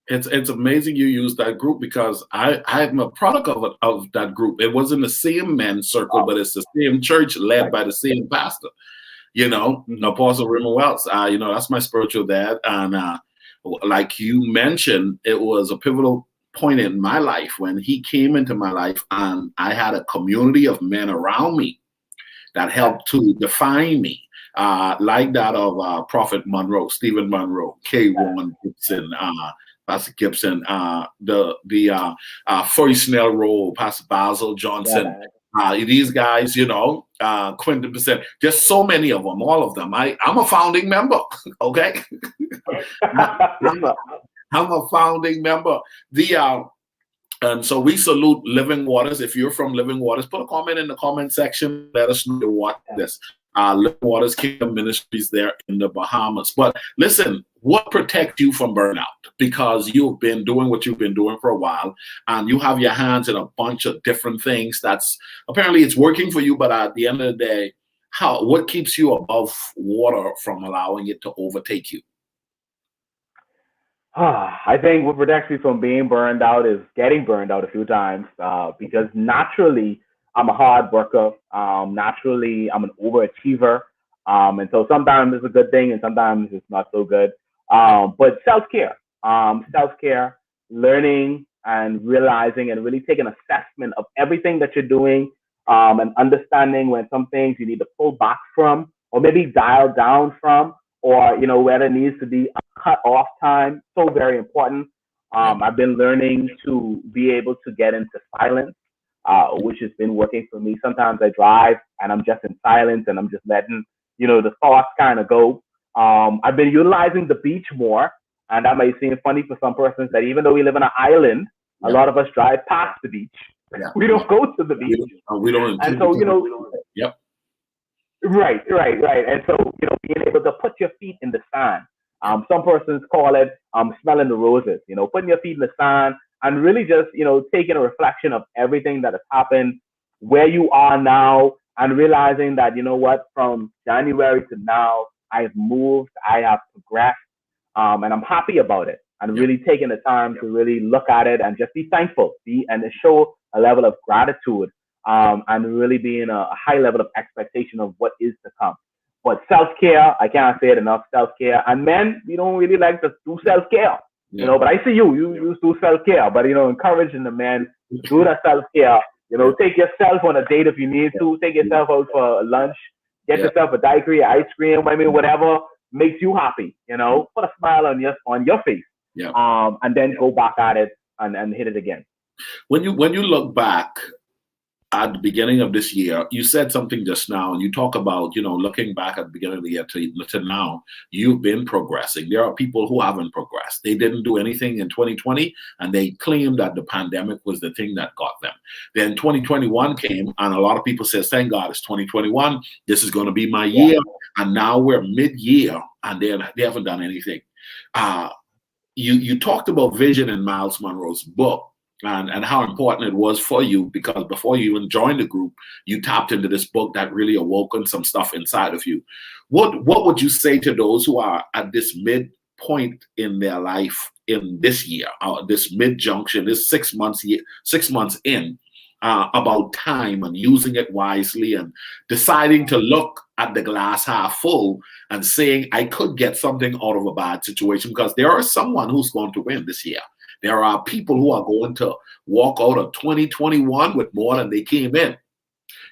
It's amazing you use that group because I'm a product of that group. It wasn't the same men's circle, Wow. but it's the same church led Right. by the same pastor. Mm-hmm. Apostle Raymond Wells. That's my spiritual dad, and like you mentioned, it was a pivotal point in my life when he came into my life, and I had a community of men around me that Yes. helped to define me, like that of Prophet Monroe, Stephen Monroe, K. Yes. Warren Gibson, Pastor Gibson, the First Snell Roll, Pastor Basil Yes. Johnson. These guys, Quentin Percent, just so many of them, all of them. I'm a founding member, okay? I'm a, I'm a founding member. And so we salute Living Waters. If you're from Living Waters, put a comment in the comment section. Let us know you watch this. Living Waters Kingdom Ministries there in the Bahamas. But listen, what protects you from burnout? Because you've been doing what you've been doing for a while, and you have your hands in a bunch of different things. That's apparently it's working for you, but at the end of the day, what keeps you above water from allowing it to overtake you? I think what protects me from being burned out is getting burned out a few times because naturally I'm a hard worker. Naturally, I'm an overachiever. And so sometimes it's a good thing and sometimes it's not so good. Yeah, But self care, learning and realizing and really taking assessment of everything that you're doing and understanding when some things you need to pull back from or maybe dial down from or where there needs to be a cut off time. So very important. yeah, I've been learning to be able to get into silence, which has been working for me. Sometimes I drive and I'm just in silence and I'm just letting the thoughts kind of go. I've been utilizing the beach more, and that may seem funny for some persons that even though we live on an island, a yeah, lot of us drive past the beach. yeah, We yeah. don't go to the beach, We don't and so typically. Yep. Right. And so, being able to put your feet in the sand. Yep. Some persons call it smelling the roses, putting your feet in the sand and really just, taking a reflection of everything that has happened, where you are now, and realizing that, what, from January to now, I've moved, I have progressed, and I'm happy about it. And Yep. really taking the time to really look at it and just be thankful, and to show a level of gratitude and really being a high level of expectation of what is to come. But self care, I can't say it enough. Self care, and men, we don't really like to do self care, Yeah. But I see you do self care, but encouraging the men to do that self care. Yeah. Take yourself on a date if you need to. Take yourself out for lunch. Get Yeah. yourself a daiquiri, ice cream. I mean, whatever makes you happy. Put a smile on your face. Yeah. And then go back at it and hit it again. When you look back at the beginning of this year, you said something just now, and you talk about, looking back at the beginning of the year to now, you've been progressing. There are people who haven't progressed. They didn't do anything in 2020, and they claimed that the pandemic was the thing that got them. Then 2021 came, and a lot of people said, thank God it's 2021. This is going to be my Yeah. year. And now we're mid-year, and they haven't done anything. Uh, you talked about vision in Miles Monroe's book, and how important it was for you, because before you even joined the group, you tapped into this book that really awoken some stuff inside of you. What would you say to those who are at this midpoint in their life in this year, this mid junction, this 6 months 6 months in, about time and using it wisely and deciding to look at the glass half full and saying, I could get something out of a bad situation, because there is someone who's going to win this year. There are people who are going to walk out of 2021 with more than they came in.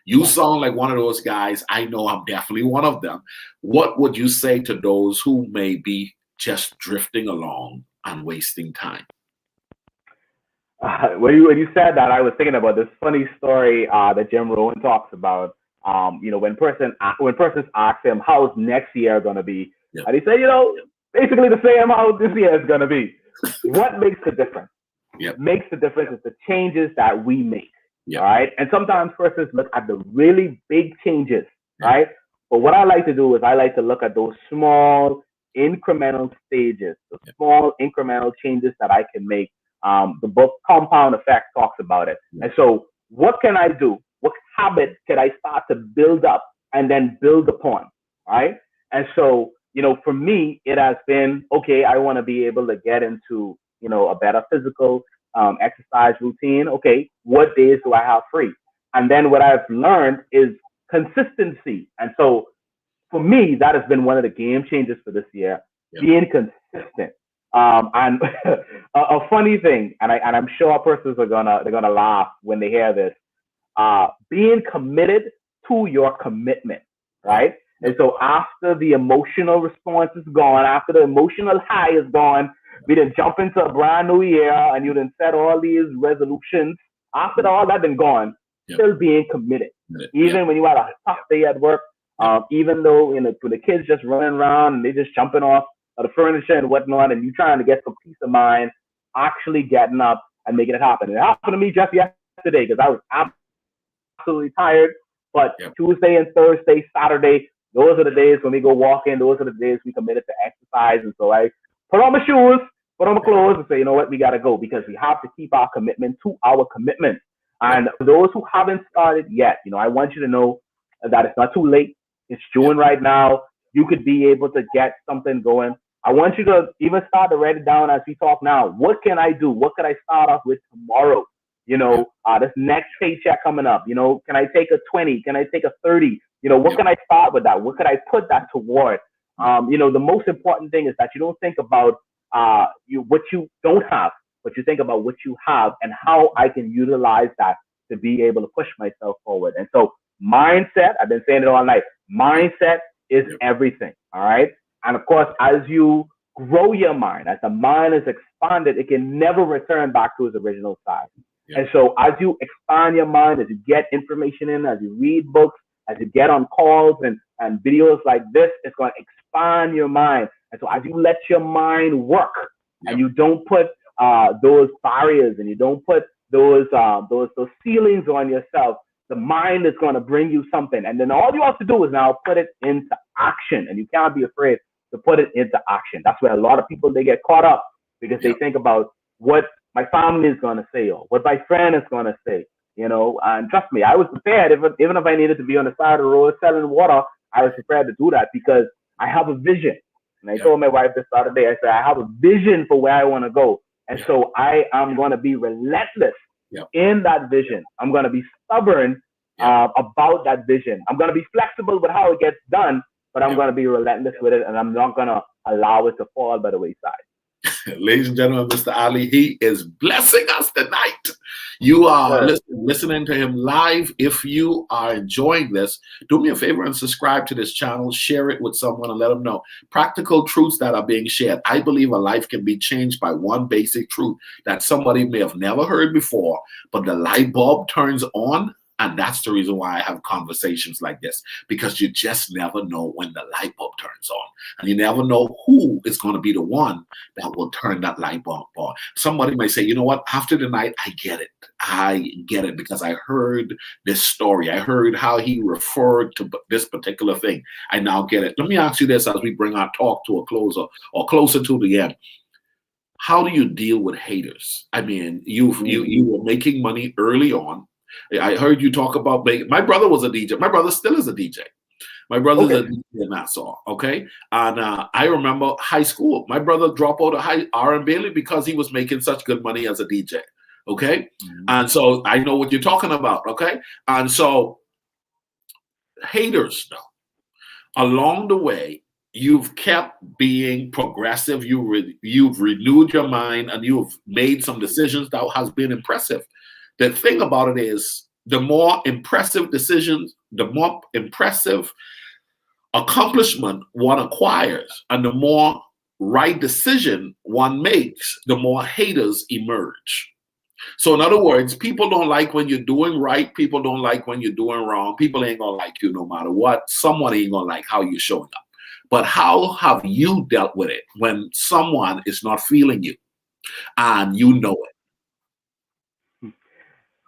You sound like one of those guys. I know I'm definitely one of them. What would you say to those who may be just drifting along and wasting time? When you said that, I was thinking about this funny story that Jim Rohn talks about. When persons ask him how's next year going to be, and he said, basically the same how this year is going to be. What makes the difference? Makes the difference is the changes that we make. All right, and sometimes persons look at the really big changes, right? But what I like to do is I like to look at those small incremental stages, the small incremental changes that I can make. The book Compound Effect talks about it. And so what can I do? What habit can I start to build up and then build upon, right? And so, for me, it has been, okay, I want to be able to get into, a better physical exercise routine. Okay, what days do I have free? And then what I've learned is consistency. And so for me, that has been one of the game changers for this year, being consistent. And a funny thing, and I'm sure persons they're gonna laugh when they hear this. Being committed to your commitment, right? And so after the emotional response is gone, after the emotional high is gone, we then jump into a brand new year, and you then set all these resolutions. After all that been gone, still being committed, even when you had a tough day at work, even though when the kids just running around and they just jumping off the furniture and whatnot, and you trying to get some peace of mind, actually getting up and making it happen. It happened to me just yesterday because I was absolutely tired. But Tuesday and Thursday, Saturday, those are the days when we go walking. Those are the days we committed to exercise. And so I put on my shoes, put on my clothes, and say, you know what, we got to go, because we have to keep our commitment to our commitment. And for those who haven't started yet, I want you to know that it's not too late. It's June right now. You could be able to get something going. I want you to even start to write it down as we talk now. What can I do? What could I start off with tomorrow? This next paycheck coming up, can I take a 20? Can I take a 30? What can I start with that? What could I put that toward? The most important thing is that you don't think about what you don't have, but you think about what you have and how I can utilize that to be able to push myself forward. And so mindset, I've been saying it all night, mindset is everything. All right. And of course, as you grow your mind, as the mind is expanded, it can never return back to its original size. And so as you expand your mind, as you get information in, as you read books, as you get on calls and videos like this, it's going to expand your mind. And so as you let your mind work and you don't put those barriers and you don't put those ceilings on yourself, the mind is going to bring you something. And then all you have to do is now put it into action. And you can't be afraid to put it into action. That's where a lot of people, they get caught up because they think about what my family is going to say or what my friend is going to say, and trust me, I was prepared. Even if I needed to be on the side of the road selling water, I was prepared to do that because I have a vision. And I told my wife this other day, I said, I have a vision for where I want to go. And so I am going to be relentless in that vision. I'm going to be stubborn about that vision. I'm going to be flexible with how it gets done, but I'm going to be relentless with it, and I'm not going to allow it to fall by the wayside. Ladies and gentlemen, Mr. Ali, he is blessing us tonight. You are listening to him live. If you are enjoying this, do me a favor and subscribe to this channel. Share it with someone and let them know. Practical truths that are being shared. I believe a life can be changed by one basic truth that somebody may have never heard before, but the light bulb turns on And that's the reason why I have conversations like this, because you just never know when the light bulb turns on. And you never know who is going to be the one that will turn that light bulb on. Somebody might say, you know what, after the night, I get it. I get it because I heard this story. I heard how he referred to this particular thing. I now get it. Let me ask you this as we bring our talk to a closer or closer to the end. How do you deal with haters? I mean, you were making money early on. I heard you talk about my brother was a DJ. My brother still is a DJ. My brother's a DJ in Nassau, okay? And I remember high school. My brother dropped out of R&B because he was making such good money as a DJ, okay? And so I know what you're talking about, okay? And so haters, though, along the way, you've kept being progressive. You've renewed your mind, and you've made some decisions that has been impressive. The thing about it is, the more impressive decisions, the more impressive accomplishment one acquires, and the more right decision one makes, the more haters emerge. So in other words, people don't like when you're doing right. People don't like when you're doing wrong. People ain't going to like you no matter what. Someone ain't going to like how you're showing up. But how have you dealt with it when someone is not feeling you and you know it?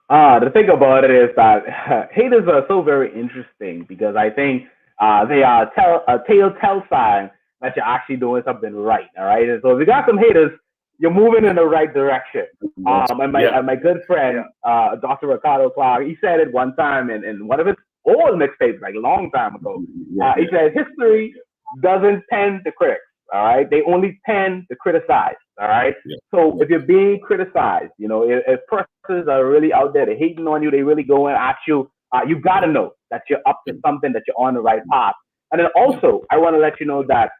The thing about it is that haters are so very interesting because I think they are a telltale sign that you're actually doing something right. All right. And so if you got some haters, you're moving in the right direction. And my good friend, Dr. Ricardo Clark, he said it one time in one of his old mixtapes, like a long time ago. He said, history doesn't tend to critics. All right. They only tend to criticize. All right. So if you're being criticized, you know, if persons are really out there, they're hating on you, they really going at you, you got to know that you're up to something, that you're on the right path. And then also, I want to let you know that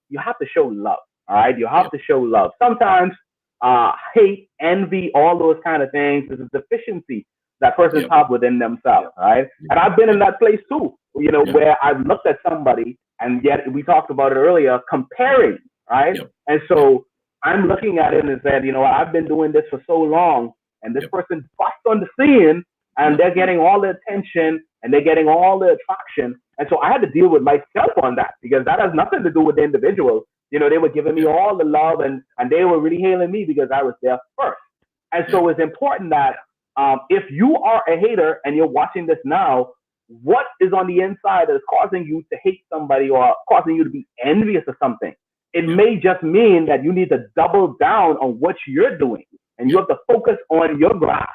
you have to show love. All right. You have to show love. Sometimes hate, envy, all those kind of things is a deficiency that persons have within themselves. All right. And I've been in that place too, you know, where I've looked at somebody and yet we talked about it earlier, comparing. Right. And so I'm looking at it and said, you know, I've been doing this for so long, and this person busts on the scene and they're getting all the attention and they're getting all the attraction. And so I had to deal with myself on that because that has nothing to do with the individual. You know, they were giving me all the love and they were really hailing me because I was there first. And so it's important that if you are a hater and you're watching this now, what is on the inside that is causing you to hate somebody or causing you to be envious of something? It may just mean that you need to double down on what you're doing, and you have to focus on your grass,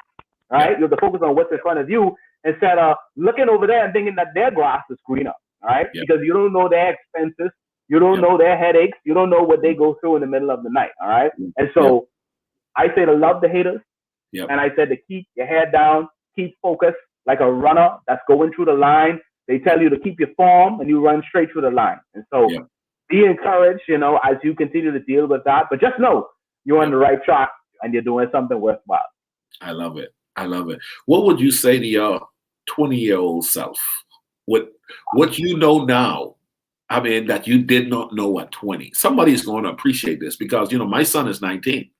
right? You have to focus on what's in front of you instead of looking over there and thinking that their grass is greener, all right? Because you don't know their expenses, you don't know their headaches, you don't know what they go through in the middle of the night, all right? And so I say to love the haters, and I said to keep your head down, keep focused like a runner that's going through the line. They tell you to keep your form, and you run straight through the line. And so be encouraged, you know, as you continue to deal with that. But just know you're on the right track and you're doing something worthwhile. I love it. I love it. What would you say to your 20-year-old self? What you know now, I mean, that you did not know at 20. Somebody's going to appreciate this because, you know, my son is 19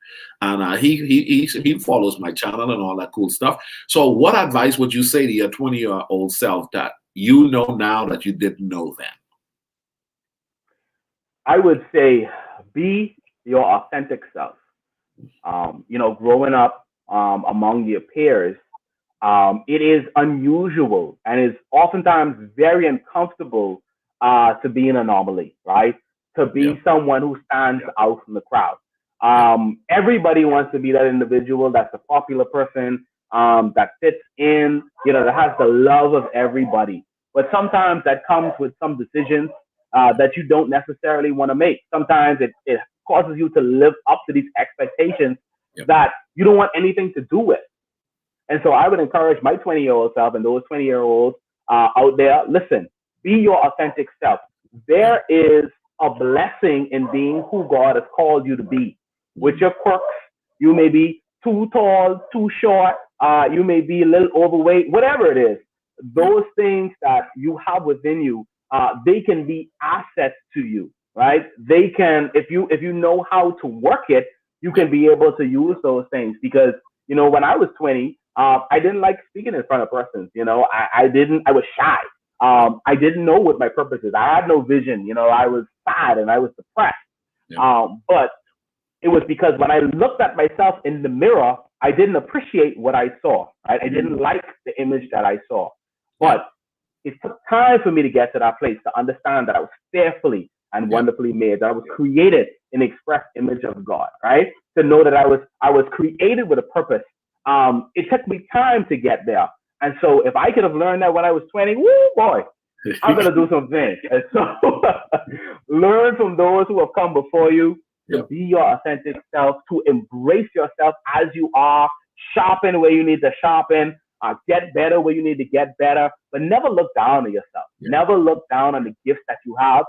and he follows my channel and all that cool stuff. So what advice would you say to your 20-year-old self that you know now that you didn't know then? I would say be your authentic self. You know, growing up among your peers, it is unusual and is oftentimes very uncomfortable to be an anomaly, right? To be someone who stands out from the crowd. Everybody wants to be that individual that's a popular person, that fits in, you know, that has the love of everybody. But sometimes that comes with some decisions that you don't necessarily want to make. Sometimes it causes you to live up to these expectations that you don't want anything to do with. And so I would encourage my 20-year-old self and those 20-year-olds out there, listen, be your authentic self. There is a blessing in being who God has called you to be. With your quirks, you may be too tall, too short, you may be a little overweight, whatever it is. Those things that you have within you, they can be assets to you, right? They can, if you know how to work it, you can be able to use those things. Because, you know, when I was 20, I didn't like speaking in front of persons. I was shy. I didn't know what my purpose is. I had no vision. I was sad and I was depressed. Yeah. But it was because when I looked at myself in the mirror, I didn't appreciate what I saw. Right? I didn't like the image that I saw. But it took time for me to get to that place to understand that I was fearfully and wonderfully made, that I was created in the express image of God, right? To know that I was created with a purpose. It took me time to get there. And so if I could have learned that when I was 20, woo boy, I'm gonna do something. And so learn from those who have come before you to be your authentic self, to embrace yourself as you are, sharpen where you need to sharpen, get better where you need to get better, but never look down on yourself. Never look down on the gifts that you have.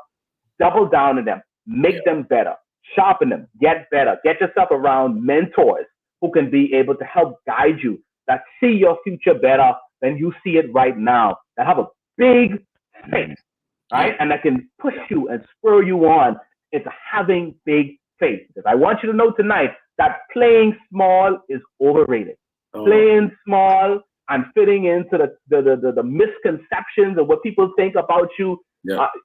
Double down on them, make them better, sharpen them, get better, get yourself around mentors who can be able to help guide you, that see your future better than you see it right now, that have a big faith, right? And that can push you and spur you on into having big faith. Because I want you to know tonight that playing small is overrated. Playing small and fitting into the misconceptions of what people think about you,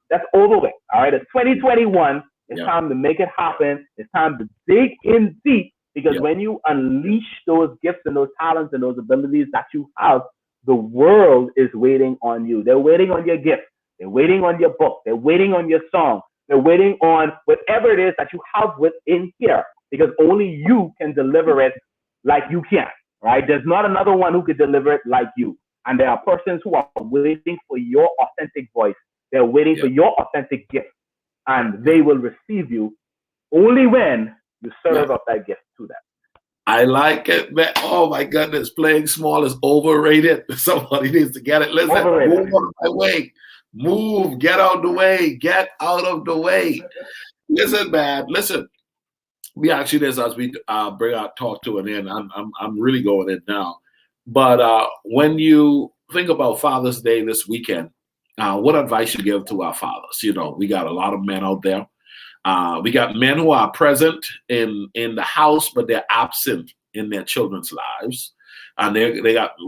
that's over with. All right, it's 2021. It's time to make it happen. It's time to dig in deep, because when you unleash those gifts and those talents and those abilities that you have, the world is waiting on you. They're waiting on your gift. They're waiting on your book. They're waiting on your song. They're waiting on whatever it is that you have within here, because only you can deliver it like you can, right? There's not another one who can deliver it like you. And there are persons who are waiting for your authentic voice. They're waiting for your authentic gift, and they will receive you only when you serve up that gift to them. I like it, man. Oh my goodness, playing small is overrated. Somebody needs to get it. Listen, move out of my way. Move, get out of the way. Get out of the way. Listen, man. Listen. We actually this as we bring our talk to an end. I'm really going in now. But when you think about Father's Day this weekend, what advice you give to our fathers? We got a lot of men out there. We got men who are present in the house, but they're absent in their children's lives. And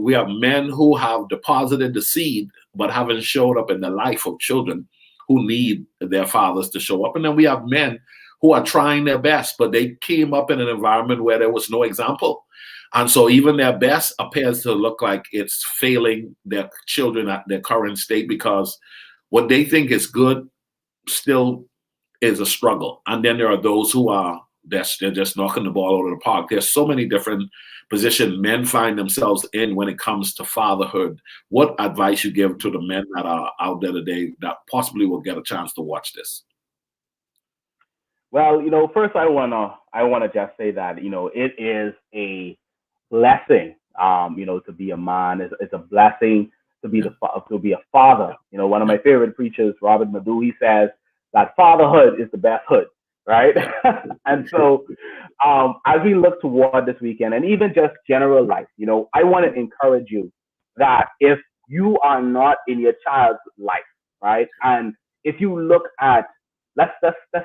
we have men who have deposited the seed, but haven't showed up in the life of children who need their fathers to show up. And then we have men who are trying their best, but they came up in an environment where there was no example. And so even their best appears to look like it's failing their children at their current state, because what they think is good still is a struggle. And then there are those who they're just knocking the ball out of the park. There's so many different positions men find themselves in when it comes to fatherhood. What advice you give to the men that are out there today that possibly will get a chance to watch this? Well, first I wanna just say that it is a blessing, to be a man. It's a blessing to be to be a father. One of my favorite preachers, Robert Madu, he says that fatherhood is the best hood, right? And so, as we look toward this weekend, and even just general life, I want to encourage you that if you are not in your child's life, right, and if you look at let's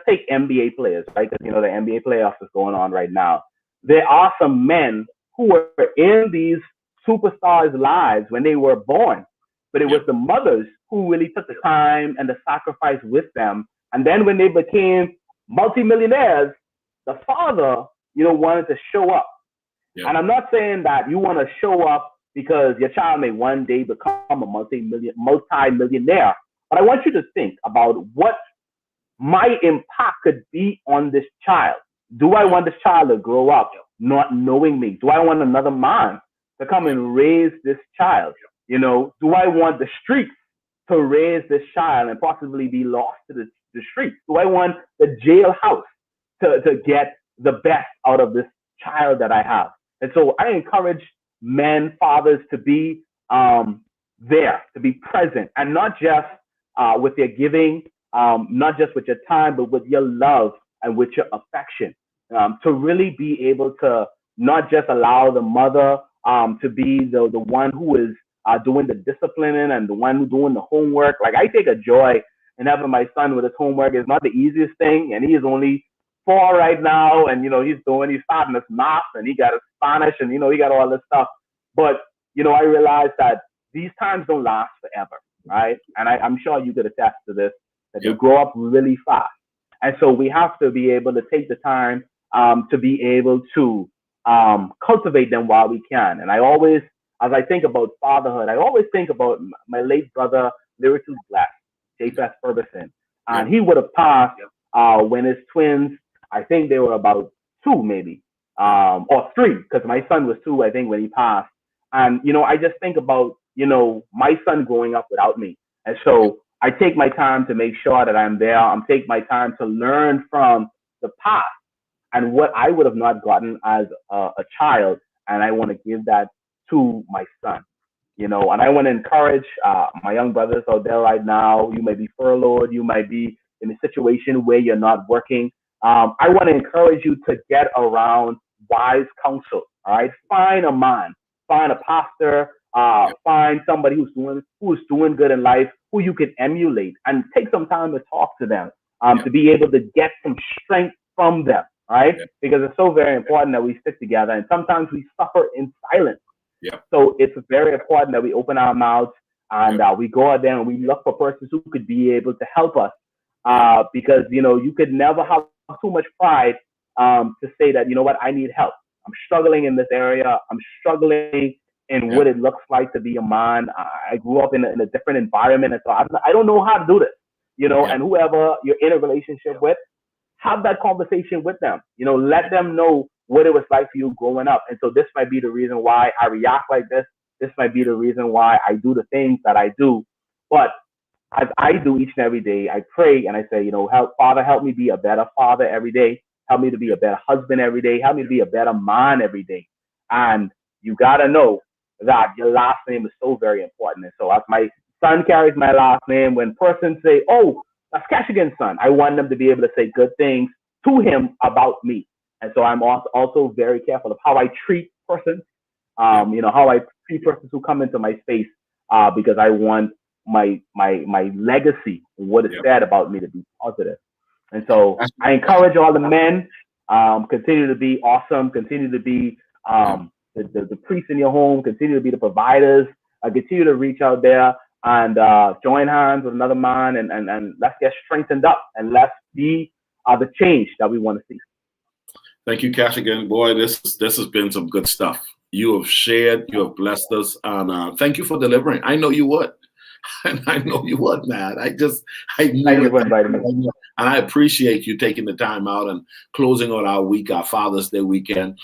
take NBA players, right? Because the NBA playoffs is going on right now. There are some men who were in these superstars' lives when they were born, but it was the mothers who really took the time and the sacrifice with them. And then when they became multimillionaires, the father, wanted to show up. And I'm not saying that you want to show up because your child may one day become a multi-millionaire, but I want you to think about what my impact could be on this child. Do I want this child to grow up not knowing me? Do I want another man to come and raise this child? Do I want the streets to raise this child and possibly be lost to the streets? Do I want the jailhouse to get the best out of this child that I have? And so I encourage men, fathers, to be there, to be present, and not just with their giving, not just with your time, but with your love and with your affection, to really be able to not just allow the mother to be the one who is doing the disciplining and the one who's doing the homework. Like, I take a joy in having my son with his homework. It's not the easiest thing, and he is only 4 right now, and he's starting his math, and he got his Spanish, and he got all this stuff. But, I realized that these times don't last forever, right? And I'm sure you could attest to this, that they Yep. grow up really fast. And so we have to be able to take the time to be able to cultivate them while we can. And I always, as I think about fatherhood, I always think about my late brother, lyrically blessed, J.F. Ferguson. And Yep. he would have passed when his twins, I think they were about two, maybe, Yep. or three, because my son was two, I think, when he passed. And, I just think about, my son growing up without me. And Yep. so I take my time to make sure that I'm there. I'm take my time to learn from the past and what I would have not gotten as a child. And I want to give that to my son, and I want to encourage my young brothers out there right now. You may be furloughed. You might be in a situation where you're not working. I want to encourage you to get around wise counsel. All right. Find a man, find a pastor, Yep. find somebody who's doing good in life, who you can emulate, and take some time to talk to them, Yep. to be able to get some strength from them, right? Yep. Because it's so very important that we stick together, and sometimes we suffer in silence. Yep. So it's very important that we open our mouths and Yep. we go out there and we look for persons who could be able to help us. Yep. Because you could never have too much pride to say that, what, I need help. I'm struggling in this area. I'm struggling in what Yep. it looks like to be a man. I grew up in a different environment, and so I don't know how to do this. Yep. And whoever you're in a relationship with, have that conversation with them. Let them know what it was like for you growing up. And so this might be the reason why I react like this. This might be the reason why I do the things that I do. But as I do each and every day, I pray and I say, Father, help me be a better father every day. Help me to be a better husband every day. Help me to be a better man every day. And you got to know that your last name is so very important. And so as my son carries my last name, when persons say, oh, that's Keshaghan's son, I want them to be able to say good things to him about me. And so I'm also very careful of how I treat persons, how I treat persons who come into my space, because I want my legacy, what is Yep. said about me, to be positive. And so That's, I that's, encourage all the men, continue to be awesome, continue to be yep. the priests in your home, continue to be the providers, continue to reach out there and join hands with another man, and let's get strengthened up and let's be the change that we want to see. Thank you, Cash, again. Boy, this has been some good stuff. You have shared, you have blessed us, and thank you for delivering. I know you would. And I know you would, man. I Thank knew you it. for inviting me. And I appreciate you taking the time out and closing out our week. Our Father's Day weekend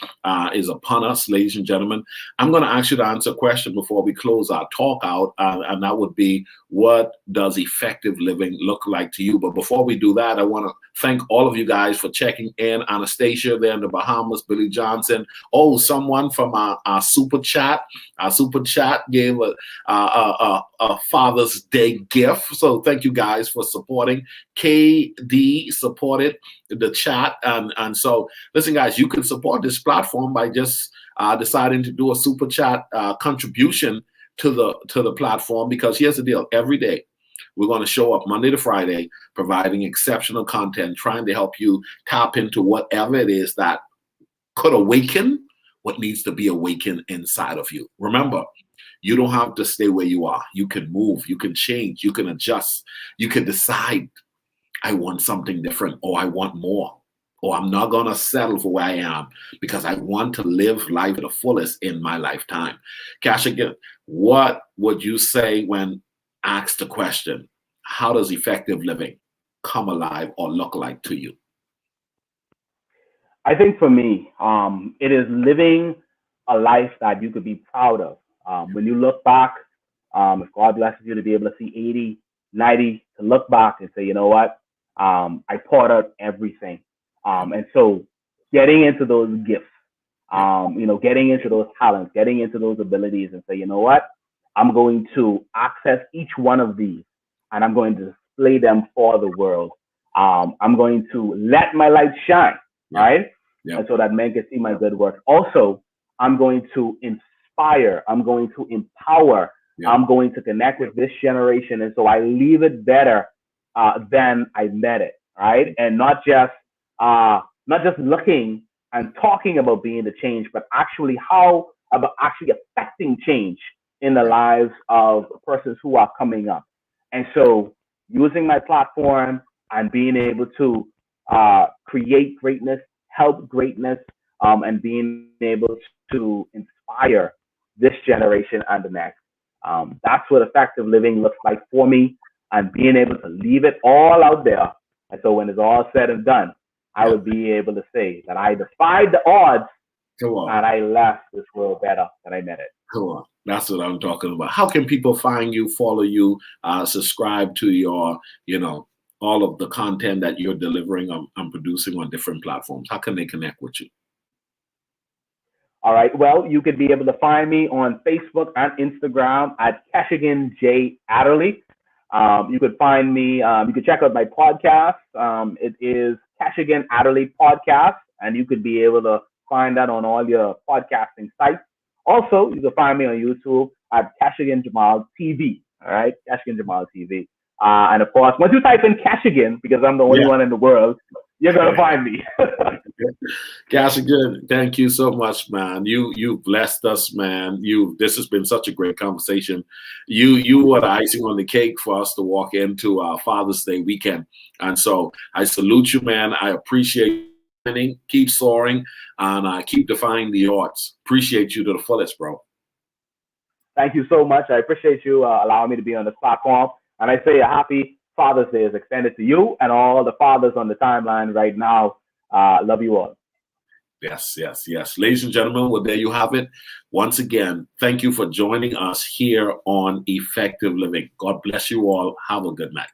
is upon us, ladies and gentlemen. I'm going to ask you to answer a question before we close our talk out, and that would be, what does effective living look like to you? But before we do that, I want to thank all of you guys for checking in. Anastasia there in the Bahamas, Billy Johnson. Oh, someone from our super chat. Our super chat gave a Father's Day gift. So thank you guys for supporting. KD supported the chat. And so, listen, guys, you can support this platform by just deciding to do a super chat contribution to the platform, because here's the deal. Every day, we're going to show up Monday to Friday, providing exceptional content, trying to help you tap into whatever it is that could awaken what needs to be awakened inside of you. Remember, you don't have to stay where you are. You can move, you can change, you can adjust, you can decide, I want something different, or I want more, or I'm not going to settle for where I am because I want to live life to the fullest in my lifetime. Cash, again, what would you say when asked the question, how does effective living come alive or look like to you? I think for me, it is living a life that you could be proud of. When you look back, if God blesses you to be able to see 80, 90, to look back and say, you know what, I poured out everything. And so getting into those gifts, getting into those talents, getting into those abilities and say, you know what, I'm going to access each one of these and I'm going to display them for the world. I'm going to let my light shine, right? Yeah. And so that men can see my good work. Also, I'm going to inspire. I'm going to empower. Yeah. I'm going to connect with this generation. And so I leave it better than I met it, right? And not just looking and talking about being the change, but actually how about actually affecting change in the lives of persons who are coming up. And so using my platform and being able to create greatness, help greatness, and being able to inspire this generation and the next. That's what effective living looks like for me, and being able to leave it all out there. And so when it's all said and done, I would be able to say that I defied the odds and I left this world better than I met it. Come on. That's what I'm talking about. How can people find you, follow you, subscribe to your, all of the content that you're delivering and producing on different platforms? How can they connect with you? All right. Well, you could be able to find me on Facebook and Instagram at Keshaghan J. Adderly. You could find me, you could check out my podcast. It is Keshaghan Adderly Podcast, and you could be able to find that on all your podcasting sites. Also, you can find me on YouTube at Keshaghan Jamal TV. All right, Keshaghan Jamal TV. And of course, once you type in Keshaghan, because I'm the only one in the world, you're gonna find me. Keshaghan, thank you so much, man. You blessed us, man. This has been such a great conversation. You were the icing on the cake for us to walk into our Father's Day weekend, and so I salute you, man. I appreciate you. Keep soaring and keep defying the odds. Appreciate you to the fullest, bro. Thank you so much. I appreciate you allowing me to be on this platform, and I say a happy Father's Day is extended to you and all the fathers on the timeline right now. Love you all. Yes. Ladies and gentlemen, well, there you have it. Once again, thank you for joining us here on Effective Living. God bless you all. Have a good night.